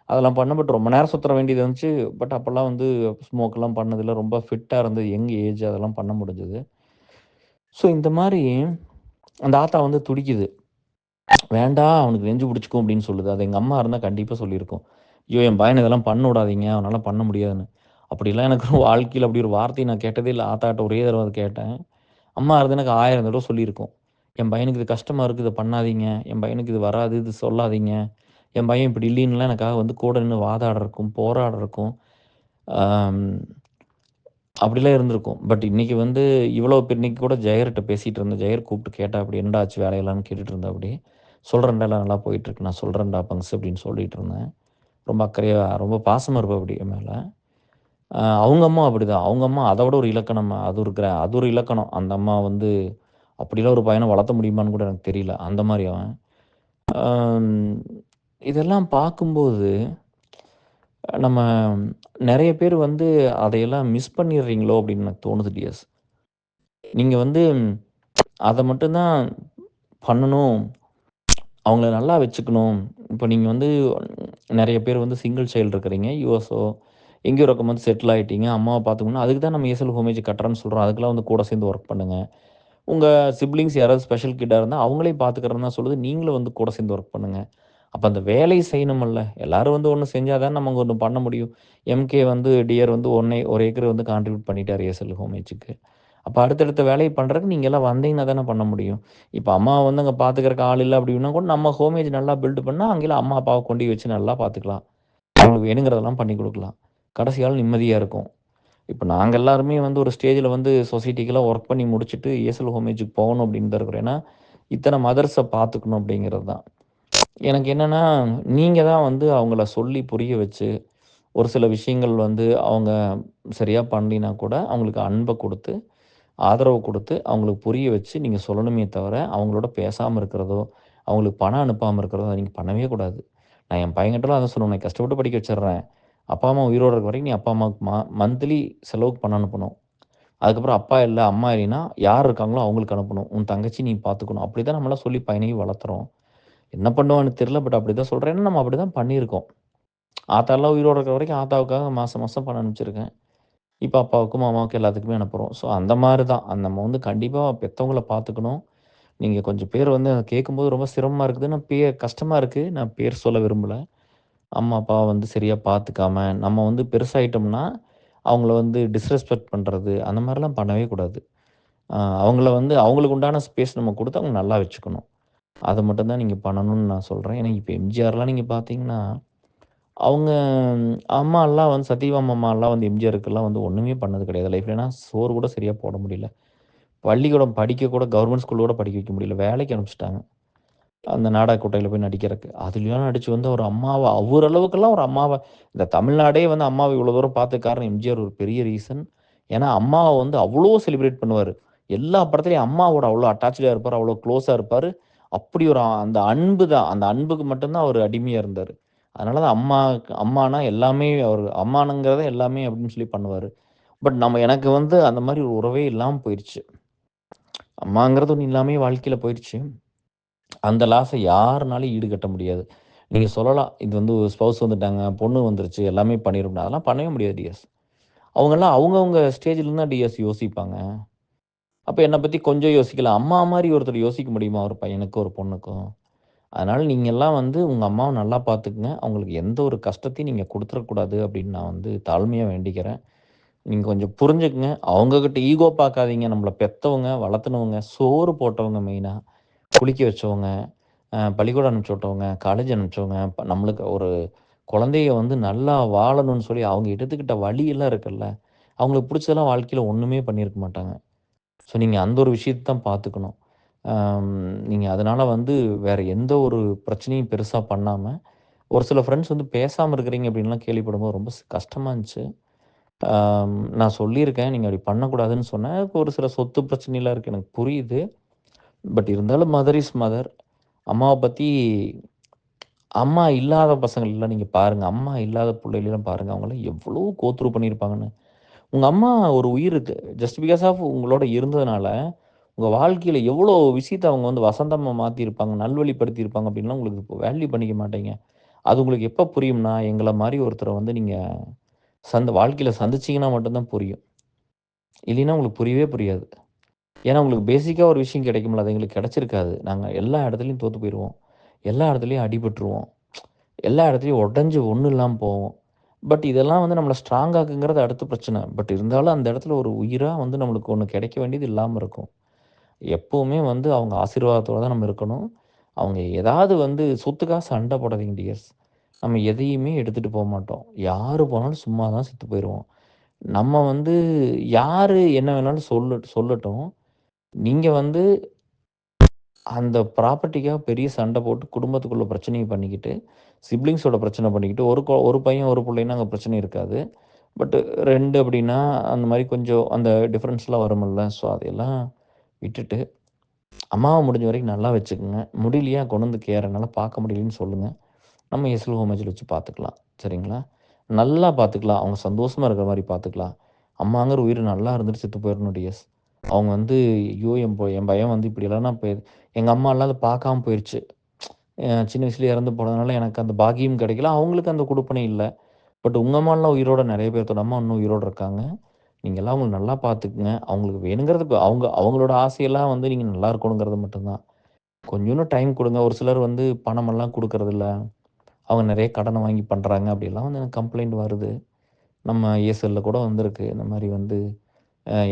அதெல்லாம் பண்ணேன். பட் ரொம்ப நேரம் சுத்த வேண்டியது இருந்துச்சு. பட் அப்பலாம் வந்து ஸ்மோக்லாம் பண்ணதில்ல. ரொம்ப ஃபிட்டா இருந்தது. யங் ஏஜ் அதெல்லாம் பண்ண முடிஞ்சது. ஸோ இந்த மாரி அந்த ஆத்தா வந்து துடிக்குது. வேண்டாம் அவனுக்கு நெஞ்சு பிடிச்சுக்கும் அப்படின்னு சொல்லுது. அது எங்க அம்மா இருந்தா கண்டிப்பா சொல்லியிருக்கும். ஐயோ! என் பையன இதெல்லாம் பண்ண விடாதீங்க. அவனால பண்ண முடியாதுன்னு. அப்படிலாம் எனக்கு வாழ்க்கையில அப்படி ஒரு வார்த்தைய நான் கேட்டதே இல்ல. ஆத்தாட்ட ஒரே தடவ அத கேட்டேன். அம்மா இருந்தா எனக்கு 1000 தடவ சொல்லியிருக்கும். என் பையனுக்கு இது கஷ்டமா இருக்கு. இத பண்ணாதீங்க. என் பையனுக்கு இது வராது. இது சொல்லாதீங்க. என் பையன் இப்படி இல்லைன்னுலாம் எனக்காக வந்து கூட நின்னு வாதாடுறதுக்கும், போராடுறதுக்கும், அம் அப்படிலாம் இருந்திருக்கும். பட் இன்னைக்கு வந்து இவ்வளோ பேர் இன்னைக்கு கூட ஜெயர்ட்ட பேசிட்டு இருந்தேன். ஜெயர் கூப்பிட்டு கேட்டாப்படி, "என்னடா ஆச்சு வேலையெல்லாம்ன்னு?" கேட்டுட்டு இருந்தாப்படி. சொல்றேன்டா எல்லாம் நல்லா போயிட்டுருக்கு. நான் சொல்றேன்டா பங்க்ஸ் அப்படின்னு சொல்லிட்டு இருந்தேன். ரொம்ப அக்கறையா, ரொம்ப பாசமா இருப்பாப்படி என் மேல. அவங்க அம்மா அப்படிதான். அவங்க அம்மா அத விட ஒரு இலக்கணம். அது ஒரு இலக்கணம். அந்த அம்மா வந்து அப்படிலாம் ஒரு பையன வளர்த்த முடியுமான்னு கூட எனக்கு தெரியல. அந்த மாரி அவன். அம் இதெல்லாம் பார்க்கும்போது, நம்ம நெறைய பேர் வந்து அதையெல்லாம் மிஸ் பண்ணிடுறீங்களோ அப்படின்னு எனக்கு தோணுது டியர்ஸ். நீங்க வந்து அத மட்டும் தான் பண்ணணும். அவங்கள நல்லா வச்சுக்கணும். இப்ப நீங்க வந்து நெறைய பேர் வந்து சிங்கிள் சைல்டு இருக்கிறீங்க. யுஎஸ்ஓ எங்கேயோ ஒரு பக்கம் வந்து செட்டில் ஆயிட்டீங்க. அம்மாவ பார்த்துக்கணும். அதுக்கு தான் நம்ம ESL ஹோமேஜ் கட்டுறோம்ன்னு சொல்றோம். அதுக்கெல்லாம் வந்து கூட சேர்ந்து ஒர்க் பண்ணுங்க. உங்க சிப்லிங்ஸ் யாராவது ஸ்பெஷல் கிட்டா இருந்தா, அவங்களையும் பார்த்துக்கிறேன்னு தான் சொல்லுது. நீங்களும் வந்து கூட சேர்ந்து ஒர்க் பண்ணுங்க. அப்ப அந்த வேலைய செய்யணுமல்ல. எல்லாரும் வந்து ஒண்ணு செஞ்சா தான் நம்ம ஒண்ணு பண்ண முடியும். எம்கே வந்து டியர் வந்து 1 ஏக்கர் வந்து கான்ட்ரிபியூட் பண்ணிட்டாரு ESL ஹோமேஜுக்கு. அப்ப அடுத்தடுத்த வேலைய பண்றதுக்கு நீங்க எல்லாம் வந்தீங்கன்னா தானே பண்ண முடியும். இப்ப அம்மாவ வந்து அங்க பார்த்துக்கிறக்கு ஆள் இல்ல அப்படின்னா கூட நம்ம ஹோமேஜ் நல்லா பில்ட் பண்ணா, அங்கேலாம் அம்மா, அப்பாவ கொண்டு வச்சு நல்லா பார்த்துக்கலாம். அவங்களுக்கு வேணுங்கிறதெல்லாம் பண்ணி குடுக்கலாம். கடைசி காலம் நிம்மதியா இருக்கும். இப்ப நாங்க எல்லாருமே வந்து ஒரு ஸ்டேஜ்ல வந்து சொசைட்டிக்கெல்லாம் ஒர்க் பண்ணி முடிச்சுட்டு ESL ஹோமேஜுக்கு போகணும் அப்படின்னு தான் இருக்கிறோம். ஏன்னா, இத்தன மதர்ஸ பார்த்துக்கணும் அப்படிங்கிறது தான். எனக்கு என்னன்னா, நீங்க தான் வந்து அவங்கள சொல்லி புரிய வச்சு, ஒரு சில விஷயங்கள் வந்து அவங்க சரியா பண்ணலினா கூட, அவங்களுக்கு அன்ப குடுத்து, ஆதரவு குடுத்து, அவங்களுக்கு புரிய வச்சு நீங்க சொல்லணுமே தவிர, அவங்களோட பேசாம இருக்கிறதோ, அவங்களுக்கு பணம் அனுப்பாம இருக்கிறதோ, அத நீங்க பண்ணவே கூடாது. நான் என் பையன்கிட்டலாம் அதான் சொல்லுவேன். "உன்னை கஷ்டப்பட்டு படிக்க வச்சுடுறேன். அப்பா, அம்மா உயிரோட இருக்க வரைக்கும் நீ அப்பா, அம்மாவுக்கு மந்த்லி செலவுக்கு பணம் அனுப்பணும். அதுக்கப்புறம் அப்பா இல்ல, அம்மா இல்லைன்னா, யார் இருக்காங்களோ அவங்களுக்கு அனுப்பணும். உன் தங்கச்சி நீ பார்த்துக்கணும்." அப்படிதான் நம்மலாம் சொல்லி பையனையும் வளர்த்துறோம். என்ன பண்ணுவான்னு தெரியல. பட் அப்படிதான் சொல்றேன். ஏன்னா நம்ம அப்படிதான் பண்ணியிருக்கோம். ஆத்தாலாம் உயிரோட இருக்கிற வரைக்கும் ஆத்தாவுக்காக மாசம் மாசம் பணம் அனுப்பிச்சிருக்கேன். இப்ப அப்பாவுக்கும், மாமாவுக்கும் எல்லாத்துக்குமே அனுப்புறோம். ஸோ அந்த மாரி தான். நம்ம வந்து கண்டிப்பா பெத்தவங்கள பார்த்துக்கணும். நீங்க கொஞ்சம் பேர் வந்து அத கேட்கும்போது ரொம்ப சிரமமா இருக்குது. கஷ்டமா இருக்கு. நான் பேர் சொல்ல விரும்பல. அம்மா, அப்பாவ வந்து சரியா பார்த்துக்காம, நம்ம வந்து பெருசாயிட்டோம்னா, அவங்கள வந்து டிஸ்ரெஸ்பெக்ட் பண்றது, அந்த மாரிலாம் பண்ணவே கூடாது. அவங்கள வந்து அவங்களுக்கு உண்டான ஸ்பேஸ் நம்ம குடுத்து அவங்கள நல்லா வச்சுக்கணும். அத மட்டும் தான் நீங்க பண்ணணும்னு நான் சொல்றேன். ஏன்னா, இப்ப எம்ஜிஆர்லாம் நீங்க பார்த்தீங்கன்னா, அவங்க அம்மாலாம் வந்து சத்யபாமா அம்மாலாம் வந்து எம்ஜிஆருக்குலாம் வந்து ஒண்ணுமே பண்ணது கிடையாது லைஃப்ல. ஏன்னா, சோறு கூட சரியா போட முடியல. பள்ளிக்கூடம் படிக்க கூட கவர்மெண்ட் ஸ்கூல்ல கூட படிக்க வைக்க முடியல. வேலைக்கு அனுப்பிச்சுட்டாங்க. அந்த நாடக கொட்டையில போய் நடிக்கிறக்கு. அதுலயும் நடிச்சு வந்து ஒரு அம்மாவ அவர் அளவுக்கெல்லாம் ஒரு அம்மாவ இந்த தமிழ்நாடே வந்து அம்மாவ இவ்வளோ தூரம் பார்த்த காரணம் எம்ஜிஆர் ஒரு பெரிய ரீசன். ஏன்னா, அம்மாவ வந்து அவ்ளோ செலிப்ரேட் பண்ணுவாரு. எல்லா படத்துலயும் அம்மாவோட அவ்ளோ அட்டாச்டா இருப்பாரு. அவ்ளோ குளோஸா இருப்பாரு. அப்படி ஒரு அந்த அன்பு தான். அந்த அன்புக்கு மட்டும் தான் அவரு அடிமையா இருந்தாரு. அதனால தான் அம்மானா எல்லாமே அவரு அம்மானுங்கிறத எல்லாமே அப்படின்னு சொல்லி பண்ணுவாரு. பட் எனக்கு வந்து அந்த மாரி ஒரு உறவே இல்லாம போயிருச்சு. அம்மாங்கிறது ஒண்ணு இல்லாமயே வாழ்க்கையில போயிருச்சு. அந்த லாஸ யாருனாலயும் ஈடுகட்ட முடியாது. நீங்க சொல்லலாம், இது வந்து ஸ்பௌஸ் வந்துட்டாங்க, பொண்ணு வந்துருச்சு, எல்லாமே பண்ணிரும். அதெல்லாம் பண்ணவே முடியாது டியர்ஸ். அவங்கலாம் அவங்கவங்க ஸ்டேஜ்ல தான் டியர்ஸ் யோசிப்பாங்க. அப்ப என்ன பத்தி கொஞ்சம் யோசிக்கலாம். அம்மா மாரி ஒருத்தர் யோசிக்க முடியுமா? ஒரு பையனுக்கும், ஒரு பொண்ணுக்கும்? அதனால நீங்கலாம் வந்து உங்க அம்மாவ நல்லா பார்த்துக்கங்க. அவங்களுக்கு எந்த ஒரு கஷ்டத்தையும் நீங்க குடுத்துறக்கூடாது அப்படின்னு நான் வந்து தாழ்மையா வேண்டிக்கிறேன். நீங்க கொஞ்சம் புரிஞ்சுக்கங்க. அவங்க கிட்ட ஈகோ பார்க்காதீங்க. நம்மள பெத்தவங்க, வளர்த்துனவங்க, சோறு போட்டவங்க மெயினா. குளிக்க வச்சவங்க, பள்ளிக்கூடம் அனுப்பிச்சு விட்டவங்க, காலேஜ் அனுப்பிச்சவங்க, நம்மளுக்கு ஒரு குழந்தைய வந்து நல்லா வாழணும்னு சொல்லி அவங்க எடுத்துக்கிட்ட வழியெல்லாம் இருக்குல்ல, அவங்களுக்கு புடிச்சதெல்லாம் வாழ்க்கையில ஒண்ணுமே பண்ணியிருக்க மாட்டாங்க. ஸோ நீங்க அந்த ஒரு விஷயத்த தான் பார்த்துக்கணும். அம் நீங்க அதனால வந்து வேற எந்த ஒரு பிரச்சனையும் பெருசா பண்ணாம, ஒரு சில ஃப்ரெண்ட்ஸ் வந்து பேசாம இருக்கிறீங்க அப்படின்லாம் கேள்விப்படும்போது ரொம்ப கஷ்டமா இருந்துச்சு. நான் சொல்லியிருக்கேன், நீங்க அப்படி பண்ணக்கூடாதுன்னு சொன்னேன். ஒரு சில சொத்து பிரச்சனைலாம் இருக்கு எனக்கு புரியுது. பட் இருந்தாலும் மதர் இஸ் மதர். அம்மாவ பத்தி அம்மா இல்லாத பசங்களலாம் நீங்க பாருங்க. அம்மா இல்லாத புள்ளைகளைலாம் பாருங்க. அவங்கலாம் எவ்வளோ கோ த்ரூ பண்ணியிருப்பாங்கன்னு. உங்க அம்மா ஒரு உயிர் ஜஸ்ட் பிகாஸ் ஆஃப் உங்களோட இருந்ததுனால, உங்க வாழ்க்கையில எவ்வளோ விஷயத்த அவங்க வந்து வசந்தமா மாத்தியிருப்பாங்க, நல்வழிப்படுத்தியிருப்பாங்க அப்படின்லாம் உங்களுக்கு இப்போ வேல்யூ பண்ணிக்க மாட்டீங்க. அது உங்களுக்கு எப்ப புரியும்னா, எங்கள மாரி ஒருத்தர வந்து நீங்க வாழ்க்கையில சந்திச்சீங்கன்னா மட்டும் தான் புரியும். இல்லைன்னா உங்களுக்கு புரியவே புரியாது. ஏன்னா உங்களுக்கு பேசிக்கா ஒரு விஷயம் கிடைக்கும்ல, அது எங்களுக்கு கிடைச்சிருக்காது. நாங்க எல்லா இடத்துலயும் தோத்து போயிருவோம். எல்லா இடத்துலயும் அடிபட்டுருவோம். எல்லா இடத்துலயும் உடைஞ்சு ஒண்ணும் இல்லாம போவோம். பட் இதெல்லாம் வந்து நம்மள ஸ்ட்ராங் ஆக்குங்கிறது அடுத்த பிரச்சனை. பட் இருந்தாலும் அந்த இடத்துல ஒரு உயிரா வந்து நம்மளுக்கு ஒண்ணு கிடைக்க வேண்டியது இல்லாம இருக்கும். எப்பவுமே வந்து அவங்க ஆசீர்வாதத்தோட தான் நம்ம இருக்கணும். அவங்க ஏதாவது வந்து சொத்துக்காக சண்டை போடாதீங்க டியர்ஸ். நம்ம எதையுமே எடுத்துட்டு போமாட்டோம். யாரு போனாலும் சும்மா தான் செத்து போயிருவோம். நம்ம வந்து யாரு என்ன வேணாலும் சொல்லட்டும். நீங்க வந்து அந்த ப்ராப்பர்ட்டிக்காக பெரிய சண்டை போட்டு குடும்பத்துக்குள்ள பிரச்சனைய பண்ணிக்கிட்டு, சிப்லிங்ஸோட பிரச்சனை பண்ணிக்கிட்டு, ஒரு பையன், ஒரு புள்ளைன்னா அங்க பிரச்சனை இருக்காது. பட் 2 அப்படின்னா, அந்த மாரி கொஞ்சம் அந்த டிஃபரன்ஸ்லாம் வரும்ல. ஸோ அதையெல்லாம் விட்டுட்டு, அம்மாவ முடிஞ்ச வரைக்கும் நல்லா வச்சுக்கங்க. முடியலையா கொண்டு வந்து என்னால பார்க்க முடியலன்னு சொல்லுங்க. நம்ம எஸ்எல் ஹோமேஜில வச்சு பார்த்துக்கலாம். சரிங்களா? நல்லா பார்த்துக்கலாம். அவங்க சந்தோஷமா இருக்கிற மாரி பார்த்துக்கலாம். அம்மாங்கிற உயிர் நல்லா இருந்துட்டு செத்து போயிரணும் டியர்ஸ். அவங்க வந்து ஐயோ! என் பையன் வந்து இப்படியெல்லாம் நான் எங்க அம்மாலாம் அத பார்க்காம போயிருச்சு. சின்ன வயசுலயே இறந்து போனதுனால எனக்கு அந்த பாக்கியம் கிடைக்கல. அவங்களுக்கு அந்த குடுப்பினை இல்ல. பட் உங்க அம்மாலாம் உயிரோட நெறைய பேத்தோட அம்மா இன்னும் உயிரோட இருக்காங்க. நீங்கலாம் அவங்கள நல்லா பார்த்துக்கங்க. அவங்களுக்கு வேணுங்கிறது அவங்களோட ஆசையெல்லாம் வந்து நீங்க நல்லா இருக்கணுங்கிறது மட்டும் தான். கொஞ்சோண்டு டைம் குடுங்க. ஒரு சிலர் வந்து பணமெல்லாம் குடுக்குறதில்ல. அவங்க நெறைய கடன வாங்கி பண்றாங்க. அப்படிலாம் வந்து எனக்கு கம்ப்ளைண்ட் வருது. நம்ம ஏசெல்ல கூட வந்திருக்கு. இந்த மாரி வந்து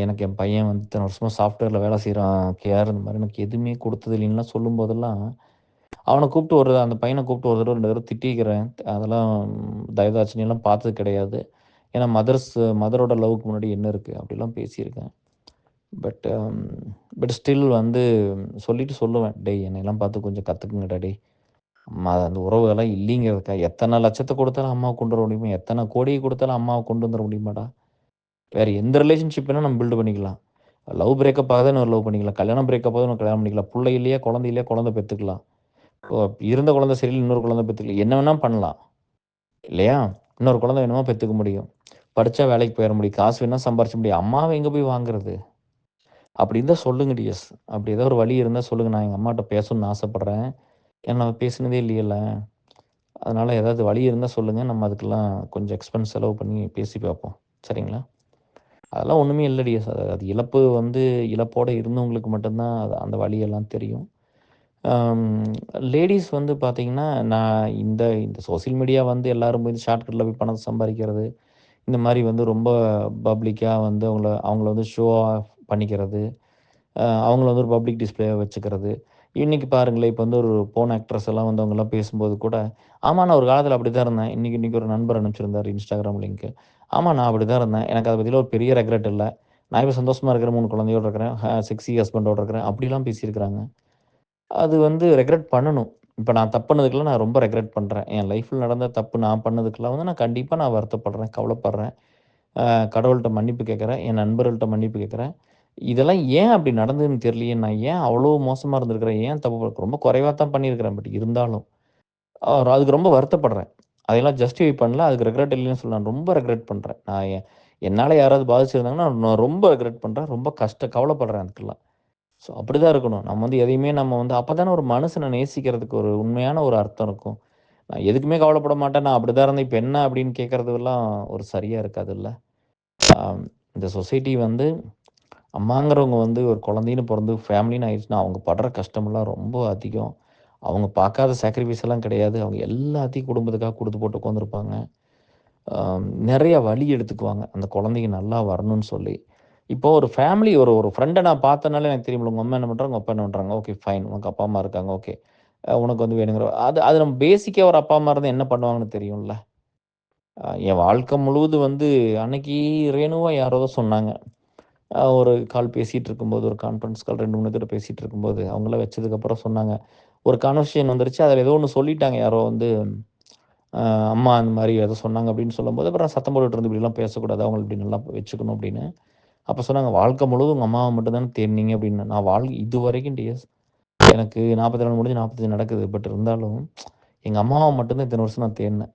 எனக்கு என் பையன் வந்து இத்தன வருஷமா சாஃப்ட்வேர்ல வேலை செய்றான். கேர் இந்த மாரி எனக்கு எதுவுமே குடுத்தது இல்லைன்னுலாம் சொல்லும்போதெல்லாம், அவன கூப்பிட்டு அந்த பையன கூப்பிட்டு ஒரு தடவ 2 தடவ திட்டியிருக்கிறேன். அதெல்லாம் தயதாட்சணியம்லாம் பார்த்தது கிடையாது. ஏன்னா மதரோட லவ்வுக்கு முன்னாடி என்ன இருக்கு? அப்படிலாம் பேசியிருக்கேன். பட் பட் ஸ்டில் வந்து சொல்லிட்டு சொல்லுவேன். "டேய் என்னையெல்லாம் பார்த்து கொஞ்சம் கத்துக்குங்கடா டேய்." அந்த உறவுகள்லாம் இல்லைங்கிறதுக்கா எத்தன லட்சத்த குடுத்தாலும் அம்மாவ கொண்டு வர முடியுமா? எத்தன கோடிய குடுத்தாலும் அம்மாவ கொண்டு வந்துர முடியுமாடா? வேற எந்த ரிலேஷன்ஷிப் வேணா நம்ம பில்ட் பண்ணிக்கலாம். லவ் பிரேக்கப் ஆகுதா இன்னொரு லவ் பண்ணிக்கலாம். கல்யாணம் பிரேக்கப் ஆகுதா இன்னொரு கல்யாணம் பண்ணிக்கலாம். புள்ள இல்லையா, குழந்தை இல்லையா, குழந்தை பெத்துக்கலாம். இருந்த குழந்தை சரியில்ல, இன்னொரு குழந்தை பெத்துக்கலாம். என்ன வேணா பண்ணலாம். இல்லையா? இன்னொரு குழந்தை வேணுமா பெத்துக்க முடியும். படிச்சா வேலைக்கு போயிற முடியும். காசு வேணா சம்பாரிச்சுக்க முடியும். அம்மாவ எங்க போய் வாங்குறது? அப்படி இருந்தா சொல்லுங்க டியர்ஸ். அப்படி ஏதோ ஒரு வழி இருந்தா சொல்லுங்க. நான் எங்க அம்மாட்ட பேசணும்னு ஆசைப்படுறேன். ஏன்னா நம்ம பேசினதே இல்லையல்ல. அதனால ஏதாவது வழி இருந்தா சொல்லுங்க. நம்ம அதுக்கெல்லாம் கொஞ்சம் எக்ஸ்பென்ஸ் செலவு பண்ணி பேசி பார்ப்போம். சரிங்களா? அதெல்லாம் ஒண்ணுமே இல்ல டியர்ஸ். அது இழப்பு வந்து இழப்போட இருந்தவங்களுக்கு மட்டும் தான் அந்த வலியெல்லாம் தெரியும். அம் லேடீஸ் வந்து பார்த்தீங்கன்னா, நான் இந்த இந்த சோசியல் மீடியா வந்து எல்லாரும் போய் ஷார்ட்கட்ல போய் பணம் சம்பாரிக்கிறது, இந்த மாரி வந்து ரொம்ப பப்ளிக்கா வந்து அவங்கள வந்து ஷோ ஆஃப் பண்ணிக்கிறது. அவங்கள வந்து ஒரு பப்ளிக் டிஸ்ப்ளேவா வச்சுக்கிறது. இன்னைக்கு பாருங்களேன், இப்ப வந்து ஒரு போர்ன் ஆக்ட்ரஸ் எல்லாம் வந்து அவங்கலாம் பேசும்போது கூட, "ஆமா நான் ஒரு காலத்தில அப்படித்தான் இருந்தேன்." இன்னைக்கு இன்னைக்கு ஒரு நண்பர் அனுப்பிச்சிருந்தாரு Instagram லிங்க். "ஆமா நான் அப்படித்தான் இருந்தேன். எனக்கு அத பத்திலாம் ஒரு பெரிய ரெக்ரெட் இல்ல. நான் இப்ப சந்தோஷமா இருக்கிறேன். 3 குழந்தையோட இருக்கிறேன். செக்ஸி ஹஸ்பண்டோட இருக்கிறேன்." அப்படிலாம் பேசியிருக்கிறாங்க. அது வந்து ரெக்ரெட் பண்ணணும். இப்ப நான் தப்பு பண்ணதுக்கெல்லாம் நான் ரொம்ப ரெக்ரெட் பண்றேன். என் லைஃப்ல நடந்த தப்பு நான் பண்ணதுக்கெல்லாம் வந்து நான் கண்டிப்பா வருத்தப்படுறேன், கவலைப்படுறேன். கடவுள்ட்ட மன்னிப்பு கேட்கிறேன். என் நண்பர்கள்ட்ட மன்னிப்பு கேட்கிறேன். இதெல்லாம் ஏன் அப்படி நடந்ததுன்னு தெரியலையே! நான் ஏன் அவ்வளோ மோசமா இருந்திருக்கிறேன்? ஏன் தப்பு ரொம்ப குறைவா தான் பண்ணியிருக்கிறேன். பட் இருந்தாலும், அதுக்கு ரொம்ப வருத்தப்படுறேன். அதையெல்லாம் ஜஸ்டிஃபை பண்ணல. அதுக்கு ரெக்ரெட் இல்லைன்னு சொல்லல. நான் ரொம்ப ரெக்ரெட் பண்றேன். என்னால யாராவது பாதிச்சிருந்தாங்கன்னா, நான் ரொம்ப ரெக்ரெட் பண்றேன். ரொம்ப கவலைப்படுறேன் அதுக்கெல்லாம். ஸோ அப்படிதான் இருக்கணும். நம்ம வந்து எதையுமே நம்ம வந்து அப்பதானே ஒரு மனுஷன நேசிக்கிறதுக்கு ஒரு உண்மையான ஒரு அர்த்தம் இருக்கும். நான் எதுக்குமே கவலைப்பட மாட்டேன். நான் அப்படிதான் இருந்தேன். இப்ப என்ன அப்படின்னு கேட்கறதுலாம் ஒரு சரியா இருக்காதுல்ல. ஆம். இந்த சொசைட்டி வந்து அம்மாங்கிறவங்க வந்து ஒரு குழந்தைன்னு பொறந்து ஃபேமிலின்னு ஆயிடுச்சுன்னா, அவங்க படுற கஷ்டமெல்லாம் ரொம்ப அதிகம். அவங்க பார்க்காத சாக்ரிஃபைஸ் எல்லாம் கிடையாது. அவங்க எல்லாத்தையும் குடும்பத்துக்காக குடுத்து போட்டு உட்காந்துருப்பாங்க. நெறைய வலி எடுத்துக்குவாங்க. அந்த குழந்தைங்க நல்லா வரணும்னு சொல்லி. இப்போ ஒரு ஃபேமிலி ஒரு ஒரு ஃப்ரெண்ட நான் பார்த்தனாலே எனக்கு தெரியும்ல, உங்க அம்மா என்ன பண்றாங்க, உங்க அப்பா என்ன பண்றாங்க. Okay fine. உனக்கு அப்பா, அம்மா இருக்காங்க. ஓகே. உனக்கு வந்து வேணுங்கிற அது அது நம்ம பேசிக்கா ஒரு அப்பா, அம்மா இருந்தா என்ன பண்ணுவாங்கன்னு தெரியும்ல. என் வாழ்க்கை முழுவதும் வந்து அன்னைக்கு ரேணுவா யாரோ சொன்னாங்க. ஒரு கால் பேசிட்டு இருக்கும்போது, ஒரு கான்ஃபரன்ஸ் கால் 2, 3 பேர் பேசிட்டு இருக்கும்போது, அவங்கலாம் வச்சதுக்கப்புறம் சொன்னாங்க. ஒரு கன்வர்சேஷன் வந்துருச்சு. அதில ஏதோ ஒண்ணு சொல்லிட்டாங்க. யாரோ வந்து அ அம்மா அந்த மாரி ஏதோ சொன்னாங்க அப்படின்னு சொல்லும்போது, அப்புறம் நான் சத்தம் போட்டுட்டு இருந்து இப்படிலாம் பேசக்கூடாது. அவங்கள இப்படி நல்லா வச்சுக்கணும் அப்படின்னு. அப்ப சொன்னாங்க, "வாழ்க்கை முழுவதும் உங்க அம்மாவ மட்டும் தானே தேடுனீங்க" அப்படின்னு. நான் இதுவரைக்கும் டிஎஸ் எனக்கு 44 முடிஞ்சு 45 நடக்குது. பட் இருந்தாலும், எங்க அம்மாவ மட்டும் தான் இத்தன வருஷம் நான் தேடினேன்.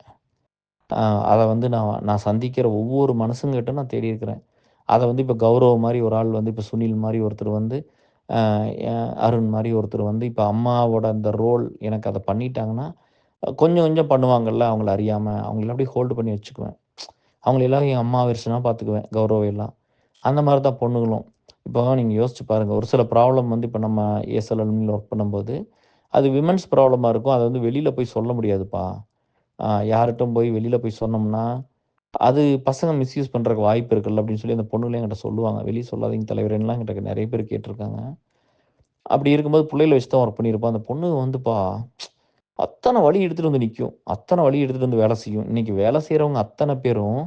அ அத வந்து நான் நான் சந்திக்கிற ஒவ்வொரு மனுஷங்ககிட்ட நான் தேடியிருக்கிறேன். அத வந்து இப்ப கௌரவ் மாரி ஒரு ஆள் வந்து இப்ப சுனில் மாரி ஒருத்தர் வந்து, அ எ அருண் மாரி ஒருத்தர் வந்து இப்ப அம்மாவோட அந்த ரோல் எனக்கு அத பண்ணிட்டாங்கன்னா, கொஞ்சம் கொஞ்சம் பண்ணுவாங்கல்ல அவங்கள அறியாம. அவங்கள அப்படியே ஹோல்டு பண்ணி வச்சுக்குவேன். அவங்கள எல்லாரும் என் அம்மா வெர்ஷனா பார்த்துக்குவேன், கௌரவ் எல்லாம். அந்த மாரி தான் பொண்ணுங்களும். இப்போ நீங்க யோசிச்சு பாருங்க. ஒரு சில ப்ராப்ளம் வந்து இப்ப நம்ம ஏஎஸ்எல்எல்ல ஒர்க் பண்ணும்போது, அது விமென்ஸ் ப்ராப்ளமா இருக்கும். அத வந்து வெளில போய் சொல்ல முடியாதுப்பா. யார்ட்டயும் போய் வெளில போய் சொன்னோம்னா, அது பசங்க மிஸ்யூஸ் பண்றதுக்கு வாய்ப்பு இருக்குல்ல அப்படின்னு சொல்லி அந்த பொண்ணுங்களே என்கிட்ட சொல்லுவாங்க. வெளிய சொல்லாதீங்க தலைவரேன்லாம் என்கிட்ட நெறைய பேர் கேட்டுருக்காங்க. அப்படி இருக்கும்போது புள்ளைகள வச்சு தான் ஒர்க் பண்ணியிருப்போம். அந்த பொண்ணு வந்துப்பா அத்தன வலி எடுத்துட்டு வந்து நிக்கும். அத்தன வலி எடுத்துட்டு வந்து வேலை செய்யும். இன்னைக்கு வேலை செய்றவங்க அத்தன பேரும்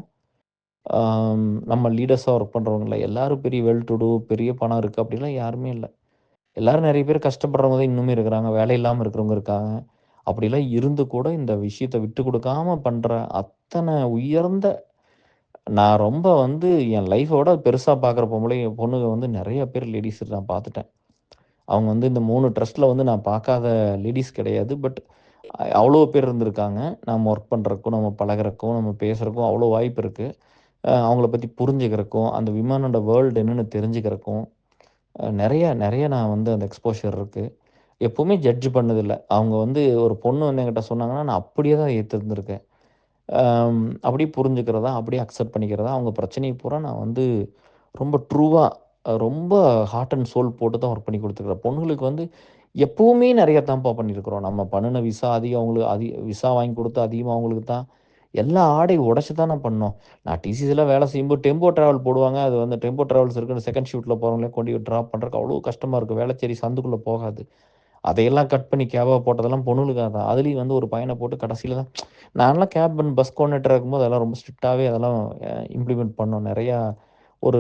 நம்ம லீடர்ஸா ஒர்க் பண்றவங்கல்ல எல்லாரும் பெரிய வெல் டு டூ பெரிய பணம் இருக்கு அப்படிலாம் யாருமே இல்ல. எல்லாரும் நெறைய பேர் கஷ்டப்படுறவங்க தான் இன்னுமே இருக்கிறாங்க. வேலை இல்லாம இருக்கிறவங்க இருக்காங்க. அப்படிலாம் இருந்து கூட இந்த விஷயத்த விட்டு குடுக்காம பண்ற அத்தன உயர்ந்த நான் ரொம்ப வந்து என் லைஃப பெருசா பார்க்குற பொண்ணுங்க வந்து நெறைய பேர் லேடீஸ் நான் பார்த்துட்டேன். அவங்க வந்து இந்த 3 ட்ரஸ்ட்ல வந்து நான் பார்க்காத லேடீஸ் கிடையாது. பட் அவ்வளோ பேர் இருந்திருக்காங்க. நம்ம ஒர்க் பண்றதுக்கும், நம்ம பழகுறதுக்கும், நம்ம பேசுறதுக்கும் அவ்வளோ வாய்ப்பு இருக்கு. அவங்கள பத்தி புரிஞ்சுக்கிறக்கும், அந்த விமனோட வேர்ல்டு என்னன்னு தெரிஞ்சுக்கிறக்கும், நெறைய நெறைய நான் வந்து அந்த எக்ஸ்போஷர் இருக்கு. எப்பவுமே ஜட்ஜ் பண்ணதில்ல. அவங்க வந்து ஒரு பொண்ணு வந்து என்கிட்ட சொன்னாங்கன்னா, நான் அப்படியே தான் ஏத்திருந்திருக்கேன். அப்படியே புரிஞ்சுக்கிறதா, அப்படியே அக்செப்ட் பண்ணிக்கிறதா, அவங்க பிரச்சனைய பூரா நான் வந்து ரொம்ப ட்ரூவா ரொம்ப ஹார்ட் அண்ட் சோல் போட்டு தான் ஒர்க் பண்ணி குடுத்துருக்கிறேன். பொண்ணுங்களுக்கு வந்து எப்பவுமே நெறைய தான்ப்பா பண்ணியிருக்கிறோம். நம்ம பண்ணுன விசா அதிகம் அவங்களுக்கு விசா வாங்கி குடுத்து அதிகமா அவங்களுக்கு தான். எல்லா ஆடையும் உடைச்சு தான பண்ணோம். நான் டிசிசில வேலை செய்யும்போது டெம்போ டிராவல் போடுவாங்க. அது வந்து டெம்போ டிராவல்ஸ் இருக்கு. செகண்ட் ஷிஃப்ட்ல போறவங்கள கொண்டு போய் டிராப் பண்றதுக்கு அவ்வளோ கஷ்டமா இருக்கும். வேளச்சேரி சந்துக்குள்ள போகாது. அதையெல்லாம் கட் பண்ணி கேபா போட்டதெல்லாம் பொண்ணுங்களுக்காக தான். அதுலயும் வந்து ஒரு பையன போட்டு கடைசில தான் நான்லாம் கேப் அண்ட் பஸ் கோஆர்டினேட்டரா இருக்கும்போது அதெல்லாம் ரொம்ப ஸ்ட்ரிக்ட்டாவே அதெல்லாம் இம்ப்ளிமெண்ட் பண்ணோம். நெறையா ஒரு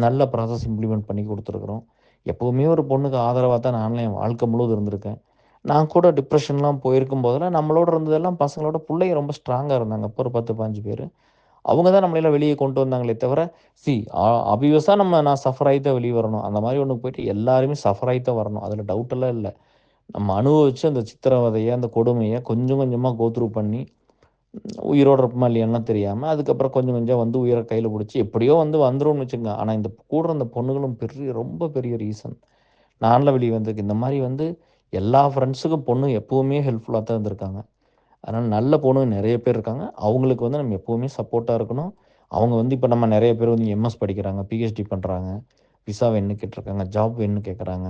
நல்ல ப்ராசஸ் இம்ப்ளிமெண்ட் பண்ணி குடுத்துருக்குறோம். எப்பவுமே ஒரு பொண்ணுக்கு ஆதரவா தான் நான்லாம் என் வாழ்க்கை முழுவதும் இருந்திருக்கேன். நான் கூட டிப்ரஷன்லாம் போயிருக்கும் போதெல்லாம் நம்மளோட இருந்ததெல்லாம் பசங்களோட புள்ளைங்க ரொம்ப ஸ்ட்ராங்கா இருந்தாங்க. அப்போ ஒரு 10, 15 பேரு. அவங்க தான் நம்மளையெல்லாம் வெளிய கொண்டு வந்தாங்களே தவிர, சி ஆப்வியஸா நான் சஃபர் ஆயி தான் வெளிய வரணும். அந்த மாரி ஒண்ணுக்கு போயிட்டு எல்லாருமே சஃபர் ஆயி தான் வரணும். அதுல டவுட் எல்லாம் இல்ல. நம்ம அனுபவிச்சு அந்த சித்திரவதைய, அந்த கொடுமைய கொஞ்சம் கொஞ்சமா கோ த்ரூ பண்ணி, உயிரோட இருப்போமா இல்லையான்லாம் தெரியாம, அதுக்கப்புறம் கொஞ்சம் கொஞ்சம் வந்து உயிர கையில புடிச்சு, எப்படியோ வந்து வந்துரும்னு வச்சுக்கங்க. ஆனா இந்த கூட இருந்த பொண்ணுங்களும் ரொம்ப பெரிய ரீசன். நான்லாம் வெளிய வந்ததுக்கு. இந்த மாரி வந்து எல்லா ஃப்ரெண்ட்ஸுக்கும் பொண்ணு எப்பவுமே ஹெல்ப்ஃபுல்லா தான் இருந்திருக்காங்க. அதனால நல்ல பொண்ணுங்க நெறைய பேர் இருக்காங்க. அவங்களுக்கு வந்து நம்ம எப்பவுமே சப்போர்ட்டா இருக்கணும். அவங்க வந்து இப்ப நம்ம நெறைய பேர் வந்து எம்எஸ் படிக்கிறாங்க, பிஹெச்டி பண்றாங்க. விசா வேணும்னு கேட்டுருக்காங்க, ஜாப் வேணும்னு கேட்கறாங்க.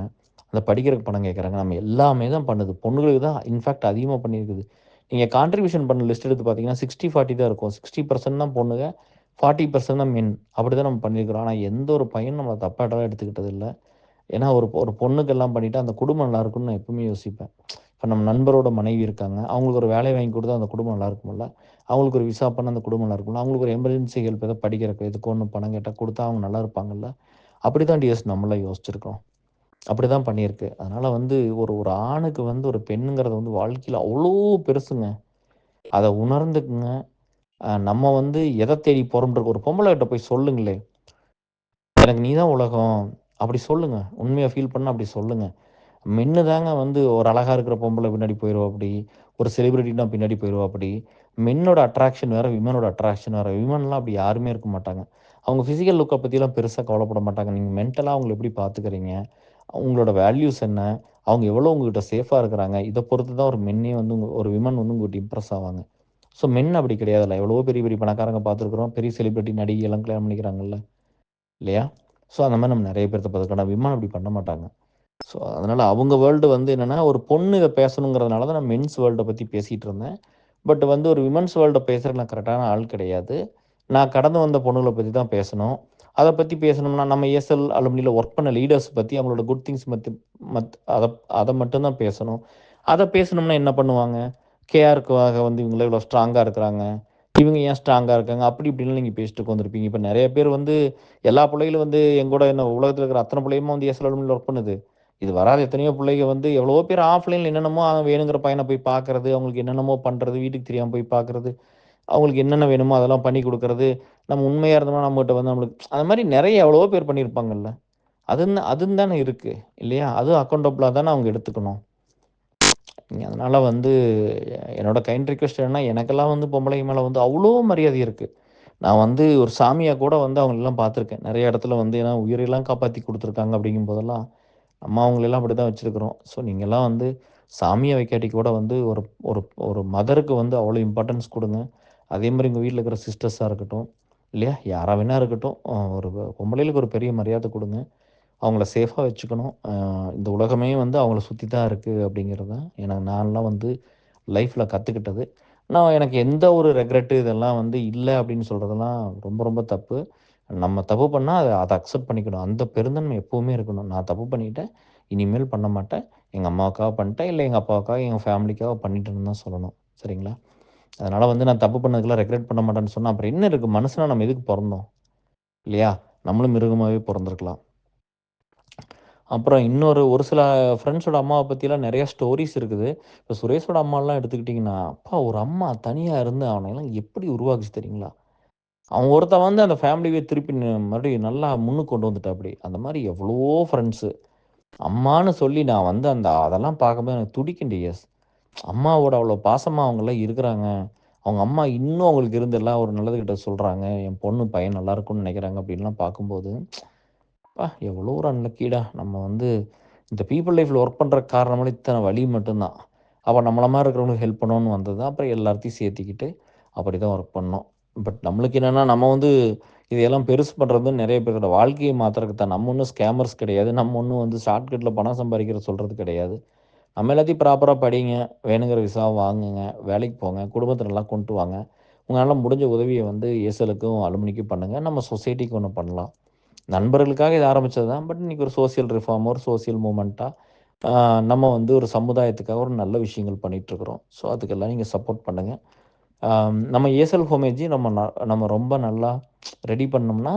அந்த படிக்கிறதுக்கு பணம் கேட்கறாங்க. நம்ம எல்லாமே தான் பண்ணுது. பொண்ணுங்களுக்கு தான் இன்ஃபாக்ட் அதிகமா பண்ணியிருக்குது. நீங்க கான்ட்ரிபியூஷன் பண்ண லிஸ்ட் எடுத்து பார்த்தீங்கன்னா, 60, 40 தான் இருக்கும். 60% தான் பொண்ணுங்க, 40% தான் மென். அப்படிதான் நம்ம பண்ணியிருக்கிறோம். ஆனா எந்த ஒரு பையனும் நம்மள தப்பாட்டலாம் எடுத்துக்கிட்டது இல்ல. ஏன்னா ஒரு ஒரு பொண்ணுக்கு எல்லாம் பண்ணிட்டா அந்த குடும்பம் நல்லா இருக்கும்னு நான் எப்பவுமே யோசிப்பேன். இப்ப நம்ம நண்பரோட மனைவி இருக்காங்க. அவங்களுக்கு ஒரு வேலை வாங்கி குடுத்தா அந்த குடும்பம் நல்லா இருக்கும்ல. அவங்களுக்கு ஒரு விசா பண்ணா அந்த குடும்பம் நல்லா இருக்கும்ல. அவங்களுக்கு ஒரு எமர்ஜென்சி ஹெல்ப் ஏதோ படிக்கிறக்கு எதுக்கோ ஒண்ணு பணம் கேட்டா குடுத்தா அவங்க நல்லா இருப்பாங்கல்ல. அப்படிதான் டிஎஸ் நம்மலாம் யோசிச்சிருக்கோம். அப்படிதான் பண்ணியிருக்கு. அதனால வந்து ஒரு ஒரு ஆணுக்கு வந்து ஒரு பெண்ணுங்கிறது வந்து வாழ்க்கையில அவ்ளோ பெருசுங்க. அத உணர்ந்துக்குங்க. நம்ம வந்து எத தேடி போறோம்ன்ற ஒரு பொம்பள கிட்ட போய் சொல்லுங்களேன். எனக்கு நீ தான் உலகம். அப்படி சொல்லுங்க. உண்மையா ஃபீல் பண்ணா அப்படி சொல்லுங்க. மென்னு தாங்க வந்து ஒரு அழகா இருக்கிற பொம்பள பின்னாடி போயிருவாப்படி. ஒரு செலிபிரிட்டினா பின்னாடி போயிருவாப்படி. மென்னோட அட்ராக்ஷன் வேற, விமனோட அட்ராக்ஷன் வேற. விமன்லாம் அப்படி யாருமே இருக்க மாட்டாங்க. அவங்க பிசிக்கல் லுக்க பத்திலாம் பெருசா கவலைப்பட மாட்டாங்க. நீங்க மென்டலா அவங்கள எப்படி பார்த்துக்கிறீங்க? உங்களோட வேல்யூஸ் என்ன? அவங்க எவ்வளோ உங்ககிட்ட சேஃபா இருக்கிறாங்க? இத பொறுத்து தான் ஒரு மென்னே வந்து ஒரு விமன் வந்து உங்ககிட்ட இம்ப்ரெஸ் ஆவாங்க. ஸோ மென் அப்படி கிடையாதுல்ல. எவ்வளவோ பெரிய பெரிய பணக்காரங்க பார்த்துருக்குறோம். பெரிய செலிபிரிட்டி நடிகைலாம் கல்யாணம் பண்ணிக்கிறாங்கல்ல. இல்லையா? ஸோ அந்த மாரி நம்ம நெறைய பேர்த்த பார்த்துருக்கோம். ஆனா விமன் அப்படி பண்ண மாட்டாங்க. ஸோ அதனால அவங்க வேர்ல்டு வந்து என்னன்னா, ஒரு பொண்ணு இத பேசணுங்கிறதுனால தான் நான் மென்ஸ் வேர்ல்ட பத்தி பேசிட்டு இருந்தேன். பட் வந்து ஒரு விமென்ஸ் வேர்ல்ட பேசுறதுக்கு நான் கரெக்டான ஆள் கிடையாது. நான் கடந்து வந்த பொண்ணுங்கள பத்தி தான் பேசணும். அத பத்தி பேசணும்னா, நம்ம ESL அலுமினில ஒர்க் பண்ண லீடர்ஸ் பத்தி அவங்களோட குட் திங்ஸ் அத அத மட்டும் தான் பேசணும். அத பேசணும்னா என்ன பண்ணுவாங்க? KRக்காக வந்து இவங்கலாம் இவ்வளோ ஸ்ட்ராங்கா இருக்கிறாங்க. இவங்க ஏன் ஸ்ட்ராங்கா இருக்காங்க? அப்படி இப்படின்லாம் நீங்க பேசிட்டு உட்காந்துருப்பீங்க. இப்ப நெறைய பேர் வந்து எல்லா புள்ளைகளும் வந்து எங்கூட என்ன உலகத்துல இருக்கிற அத்தன புள்ளையுமா வந்து ESL அலுமினில ஒர்க் பண்ணுது. இது வராத எத்தனையோ புள்ளைக வந்து எவ்வளவோ பேர் ஆஃப்லைன்ல என்னென்னமோ வேணுங்கிற பையன போய் பார்க்கறது, அவங்களுக்கு என்னென்னமோ பண்றது, வீட்டுக்கு தெரியாம போய் பார்க்கறது, அவங்களுக்கு என்னென்ன வேணுமோ அதெல்லாம் பண்ணி குடுக்கறது. நம்ம உண்மையா இருந்தோம்னா நம்மகிட்ட வந்து நம்மளுக்கு அந்த மாரி நெறைய எவ்வளவோ பேர் பண்ணியிருப்பாங்கல்ல. அதுன்னு தானே இருக்கு. இல்லையா? அதுவும் அக்கவுண்டபிளா தானே அவங்க எடுத்துக்கணும். அதனால வந்து என்னோட கைண்ட் ரிக்வெஸ்ட் என்னன்னா, எனக்கெல்லாம் வந்து பொம்பளைங்க மேல வந்து அவ்ளோ மரியாதை இருக்கு. நான் வந்து ஒரு சாமியா கூட வந்து அவங்களலாம் பார்த்துருக்கேன். நெறைய இடத்துல வந்து ஏன்னா உயிரெல்லாம் காப்பாத்தி குடுத்துருக்காங்க அப்படிங்கும்போதெல்லாம், நம்ம அவங்களெல்லாம் அப்படிதான் வச்சிருக்கிறோம். ஸோ நீங்கலாம் வந்து சாமியா வைக்காட்டி கூட வந்து ஒரு ஒரு ஒரு மதருக்கு வந்து அவ்வளோ இம்பார்ட்டன்ஸ் குடுங்க. அதேமாரி உங்க வீட்ல இருக்கிற சிஸ்டர்ஸா இருக்கட்டும், இல்லையா? யாரா வேணா இருக்கட்டும். ஒரு பொம்பளைகளுக்கு ஒரு பெரிய மரியாதை குடுங்க. அவங்கள சேஃபா வச்சுக்கணும். இந்த உலகமே வந்து அவங்கள சுத்தி தான் இருக்கு அப்படிங்கிறது தான் நான்லாம் வந்து லைஃப்ல கத்துக்கிட்டது. எனக்கு எந்த ஒரு ரெக்ரெட் இதெல்லாம் வந்து இல்ல அப்படின்னு சொல்றதெல்லாம் ரொம்ப ரொம்ப தப்பு. நம்ம தப்பு பண்ணா அத அக்செப்ட் பண்ணிக்கணும். அந்த பெருந்தன்மை எப்பவுமே இருக்கணும். நான் தப்பு பண்ணிட்டேன். இனிமேல் பண்ண மாட்டேன். எங்க அம்மாவுக்காக பண்ணிட்டேன். இல்ல எங்க அப்பாவுக்காக, எங்க ஃபேமிலிக்காக பண்ணிட்டேன்னு தான் சொல்லணும். சரிங்களா? அதனால வந்து நான் தப்பு பண்ணதுக்கெல்லாம் ரெக்ரெட் பண்ண மாட்டேன்னு சொன்னா, அப்புறம் என்ன இருக்கு? மனுஷனா நம்ம எதுக்கு பொறந்தோம்? இல்லையா? நம்மளும் மிருகமாவே பொறந்திருக்கலாம். அப்புறம் ஒரு சில ஃப்ரெண்ட்ஸோட அம்மாவ பத்திலாம் நெறைய ஸ்டோரீஸ் இருக்குது. இப்ப சுரேஷோட அம்மாலாம் எடுத்துக்கிட்டீங்கன்னா, அப்பா ஒரு அம்மா தனியா இருந்து அவனையெல்லாம் எப்படி உருவாக்குச்சு தெரியுங்களா? அவன் ஒருத்தன் வந்து அந்த ஃபேமிலியவே திருப்பி மறுபடியும் நல்லா முன்னுக்கு கொண்டு வந்துட்டாப்படி. அந்த மாரி எவ்வளவோ ஃப்ரெண்ட்ஸு. அம்மான்னு சொல்லி நான் வந்து அதெல்லாம் பார்க்கும்போது எனக்கு துடிக்கும் டிஎஸ். அம்மாவோட அவ்வளோ பாசமா அவங்கலாம் இருக்கிறாங்க. அவங்க அம்மா இன்னும் அவங்களுக்கு இருந்து எல்லாம் ஒரு நல்லது கெட்டது சொல்றாங்க. என் பொண்ணு, பையன் நல்லா இருக்கும்னு நெனைக்கிறாங்க அப்படின்லாம் பார்க்கும்போது, அப்பா! எவ்வளோ ஒரு அன்லக்கிடா. நம்ம வந்து இந்த பீப்பிள் லைஃப்ல ஒர்க் பண்றதுக்கு காரணமே இத்தன வலி மட்டும் தான். அப்ப நம்மள மாரி இருக்கிறவங்களுக்கு ஹெல்ப் பண்ணணும்னு வந்தது தான். அப்புறம் எல்லாத்தையும் சேர்த்துக்கிட்டு அப்படிதான் ஒர்க் பண்ணோம். பட் நம்மளுக்கு என்னன்னா, நம்ம வந்து இதையெல்லாம் பெருசு பண்றது நெறைய பேரோட வாழ்க்கைய மாத்துறதுக்கு தான். நம்ம ஒண்ணும் ஸ்கேமர்ஸ் கிடையாது. நம்ம ஒண்ணும் வந்து ஷார்ட்கட்ல பணம் சம்பாரிக்கிற சொல்றது கிடையாது. நம்ம எல்லாத்தையும் ப்ராப்பரா படிங்க. வேணுங்கிற விசாவ வாங்குங்க. வேலைக்கு போங்க. குடும்பத்த நல்லா கொண்டு வாங்க. உங்களால முடிஞ்ச உதவிய வந்து ஏசலுக்கும், அலுமினிக்கும் பண்ணுங்க. நம்ம சொசைட்டிக்கு ஒண்ணு பண்ணலாம். நண்பர்களுக்காக இது ஆரம்பிச்சது தான். பட் இன்னைக்கு ஒரு சோசியல் ரிஃபார்ம், ஒரு சோசியல் மூவ்மெண்ட்டா ஆ நம்ம வந்து ஒரு சமுதாயத்துக்காக ஒரு நல்ல விஷயங்கள் பண்ணிட்டுருக்குறோம். ஸோ, அதுக்கெல்லாம் நீங்க சப்போர்ட் பண்ணுங்க. நம்ம ஏசல் ஹோமேஜி நம்ம ரொம்ப நல்லா ரெடி பண்ணோம்னா,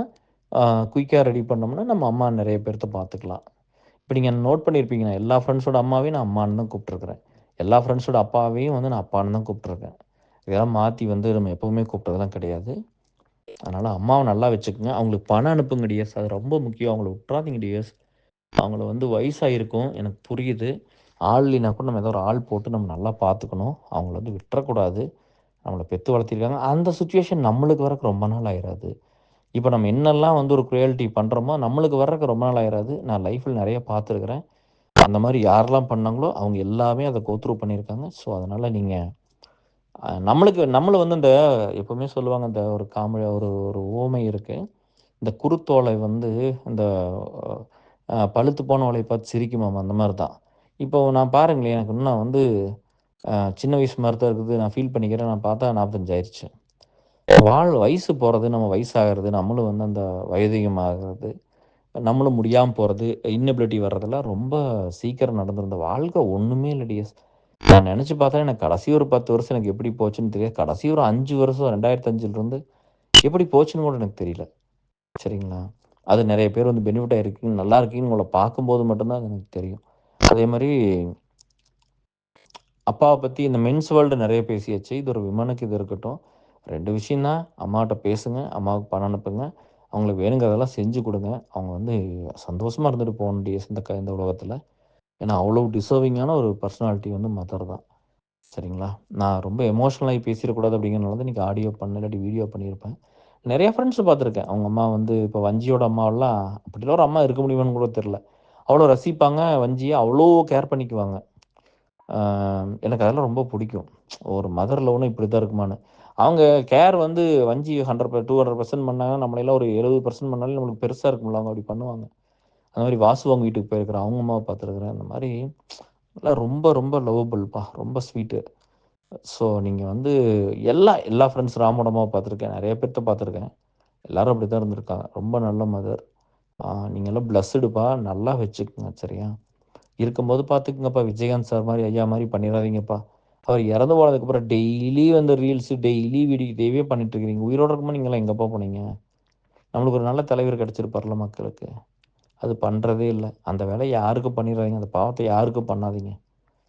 ஆ குயிக்கா ரெடி பண்ணோம்னா, நம்ம அம்மா நெறைய பேர்த்த பார்த்துக்கலாம். இப்ப நீங்க நோட் பண்ணியிருப்பீங்க. நான் எல்லா ஃப்ரெண்ட்ஸோட அம்மாவையும் நான் அம்மான்னு தான் கூப்பிட்டுருக்கிறேன். எல்லா ஃப்ரெண்ட்ஸோட அப்பாவையும் வந்து நான் அப்பான்னு தான் கூப்பிட்டுருக்கேன். இதெல்லாம் மாத்தி வந்து நம்ம எப்பவுமே கூப்பிட்டதெல்லாம் கிடையாது. அதனால அம்மாவ நல்லா வச்சுக்கங்க. அவங்களுக்கு பணம் அனுப்புங்க டியர்ஸ். அது ரொம்ப முக்கியம். அவங்கள விட்றாதீங்க டியர்ஸ். அவங்கள வந்து வயசாயிருக்கும். எனக்கு புரியுது. ஆள் இல்லைனா கூட நம்ம ஏதோ ஒரு ஆள் போட்டு நம்ம நல்லா பார்த்துக்கணும். அவங்கள வந்து விட்டுறக்கூடாது. நம்மள பெத்து வளர்த்திருக்காங்க. அந்த சிச்சுவேஷன் நம்மளுக்கு வரக்கு ரொம்ப நாள் ஆயிராது. இப்ப நம்ம என்னெல்லாம் வந்து ஒரு க்ருயாலிட்டி பண்றோமோ, நம்மளுக்கு வர்றக்கு ரொம்ப நாள் ஆயிராது. நான் லைஃப்ல நெறைய பார்த்துருக்கிறேன். அந்த மாரி யாரெல்லாம் பண்ணாங்களோ, அவங்க எல்லாமே அத கோ த்ரூ பண்ணியிருக்காங்க. ஸோ, அதனால நீங்க நம்மளும் வந்து எப்பவுமே சொல்லுவாங்க, இந்த ஒரு ஒரு ஒரு உவமை இருக்கு. இந்த குருத்தோலை வந்து இந்த பழுத்து போன ஓலைய பார்த்து சிரிக்குமாம், அந்த மாரி தான். இப்போ நான் பாருங்களேன், எனக்கு இன்னும் வந்து சின்ன வயசு மாரி தான் இருக்குது. நான் ஃபீல் பண்ணிக்கிறேன். நான் பார்த்தா 45 ஆயிருச்சு. வயசு போறது, நம்ம வயசாகுறது, நம்மளும் வந்து அந்த வயோதிகம் ஆகுறது, நம்மளும் முடியாம போறது, இன்னெபிலிட்டி வர்றதெல்லாம் ரொம்ப சீக்கிரம் நடந்துரும். இந்த வாழ்க்கை ஒண்ணுமே இல்ல டியர்ஸ். நான் நெனச்சு பார்த்தா எனக்கு கடைசி ஒரு 10 வருஷம் எனக்கு எப்படி போச்சுன்னு தெரியாது. கடைசி ஒரு 5 வருஷம் 2005லிருந்து எப்படி போச்சுன்னு கூட எனக்கு தெரியல. சரிங்களா? அது நெறைய பேர் வந்து பெனிஃபிட் ஆயிருக்கீங்க, நல்லா இருக்கீங்கன்னு உங்கள பார்க்கும்போது மட்டும் தான் அது எனக்கு தெரியும். அதே மாரி அப்பாவ பத்தி இந்த மென்ஸ் வேர்ல்டு நெறைய பேசியாச்சு. இது ஒரு விமனுக்கு இது இருக்கட்டும். 2 விஷயம் தான். அம்மாட்ட பேசுங்க. அம்மாவுக்கு பணம் அனுப்புங்க. அவங்களுக்கு வேணுங்கிறதெல்லாம் செஞ்சு குடுங்க. அவங்க வந்து சந்தோஷமா இருந்துட்டு போணும் டியர்ஸ் இந்த உலகத்துல. ஏன்னா, அவ்வளோ டிசர்விங்கான ஒரு பெர்சனாலிட்டி வந்து மதர் தான். சரிங்களா? நான் ரொம்ப எமோஷனல் ஆயி பேசிறக்கூடாது அப்படிங்கிறனால தான் இன்னைக்கு ஆடியோ பண்ணல, இல்லாட்டி வீடியோ பண்ணியிருப்பேன். நெறைய ஃப்ரெண்ட்ஸ பார்த்துருக்கேன். அவங்க அம்மா வந்து இப்போ வஞ்சியோட அம்மாவெல்லாம் அப்படிலாம் ஒரு அம்மா இருக்க முடியுமான்னு கூட தெரியல. அவ்வளோ ரசிப்பாங்க. வஞ்சிய அவ்வளோ கேர் பண்ணிக்குவாங்க. ஆ எனக்கு அதெல்லாம் ரொம்ப புடிக்கும். ஒரு மதர் லவ்னா இப்படி தான் இருக்குமான்னு. அவங்க கேர் வந்து வஞ்சி 100 200% பண்ணாங்கன்னா, நம்மளையெல்லாம் ஒரு 70% பண்ணாலே நம்மளுக்கு பெருசா இருக்கும்ல. அவங்க அப்படி பண்ணுவாங்க. அந்த மாரி வாசு அவங்க வீட்டுக்கு போயிருக்கிறேன். அவங்க அம்மாவ பார்த்துருக்கிறேன். அந்த மாரி எல்லாம் ரொம்ப ரொம்ப லவ்வபிள்ப்பா. ரொம்ப ஸ்வீட்டு. ஸோ நீங்க வந்து எல்லா ஃப்ரெண்ட்ஸ் ராமோட அம்மாவ பார்த்துருக்கேன். நெறைய பேர்த்த பார்த்துருக்கேன். எல்லாரும் அப்படித்தான் இருந்திருக்காங்க. ரொம்ப நல்ல மதர். நீங்கலாம் பிளஸ்டுப்பா. நல்லா வச்சுக்கங்க. சரியா? இருக்கும்போது பார்த்துக்கங்கப்பா. விஜயகாந்த் சார் மாரி, ஐயா மாரி பண்ணிறாதீங்கப்பா. அவர் இறந்து போனதுக்கப்புறம் டெய்லி வந்து ரீல்ஸு, டெய்லி வீடியோ இதேவே பண்ணிட்டு இருக்கிறீங்க. உயிரோட இருக்கும்போது நீங்கலாம் எங்கப்பா போனீங்க? நம்மளுக்கு ஒரு நல்ல தலைவர் கிடைச்சிருப்பார்ல மக்களுக்கு. அது பண்றதே இல்ல. அந்த வேலைய யாருக்கும் பண்ணிறாதீங்க. அந்த பாவத்த யாருக்கும் பண்ணாதீங்க.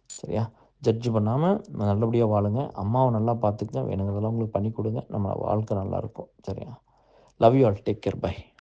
சரியா? ஜட்ஜ் பண்ணாம நல்லபடியா வாழுங்க. அம்மாவ நல்லா பார்த்துக்கங்க. வேணுங்கிறதெல்லாம் உங்களுக்கு பண்ணி குடுங்க. நம்ம வாழ்க்கை நல்லாருக்கும். சரியா? Love you all. Take care. By.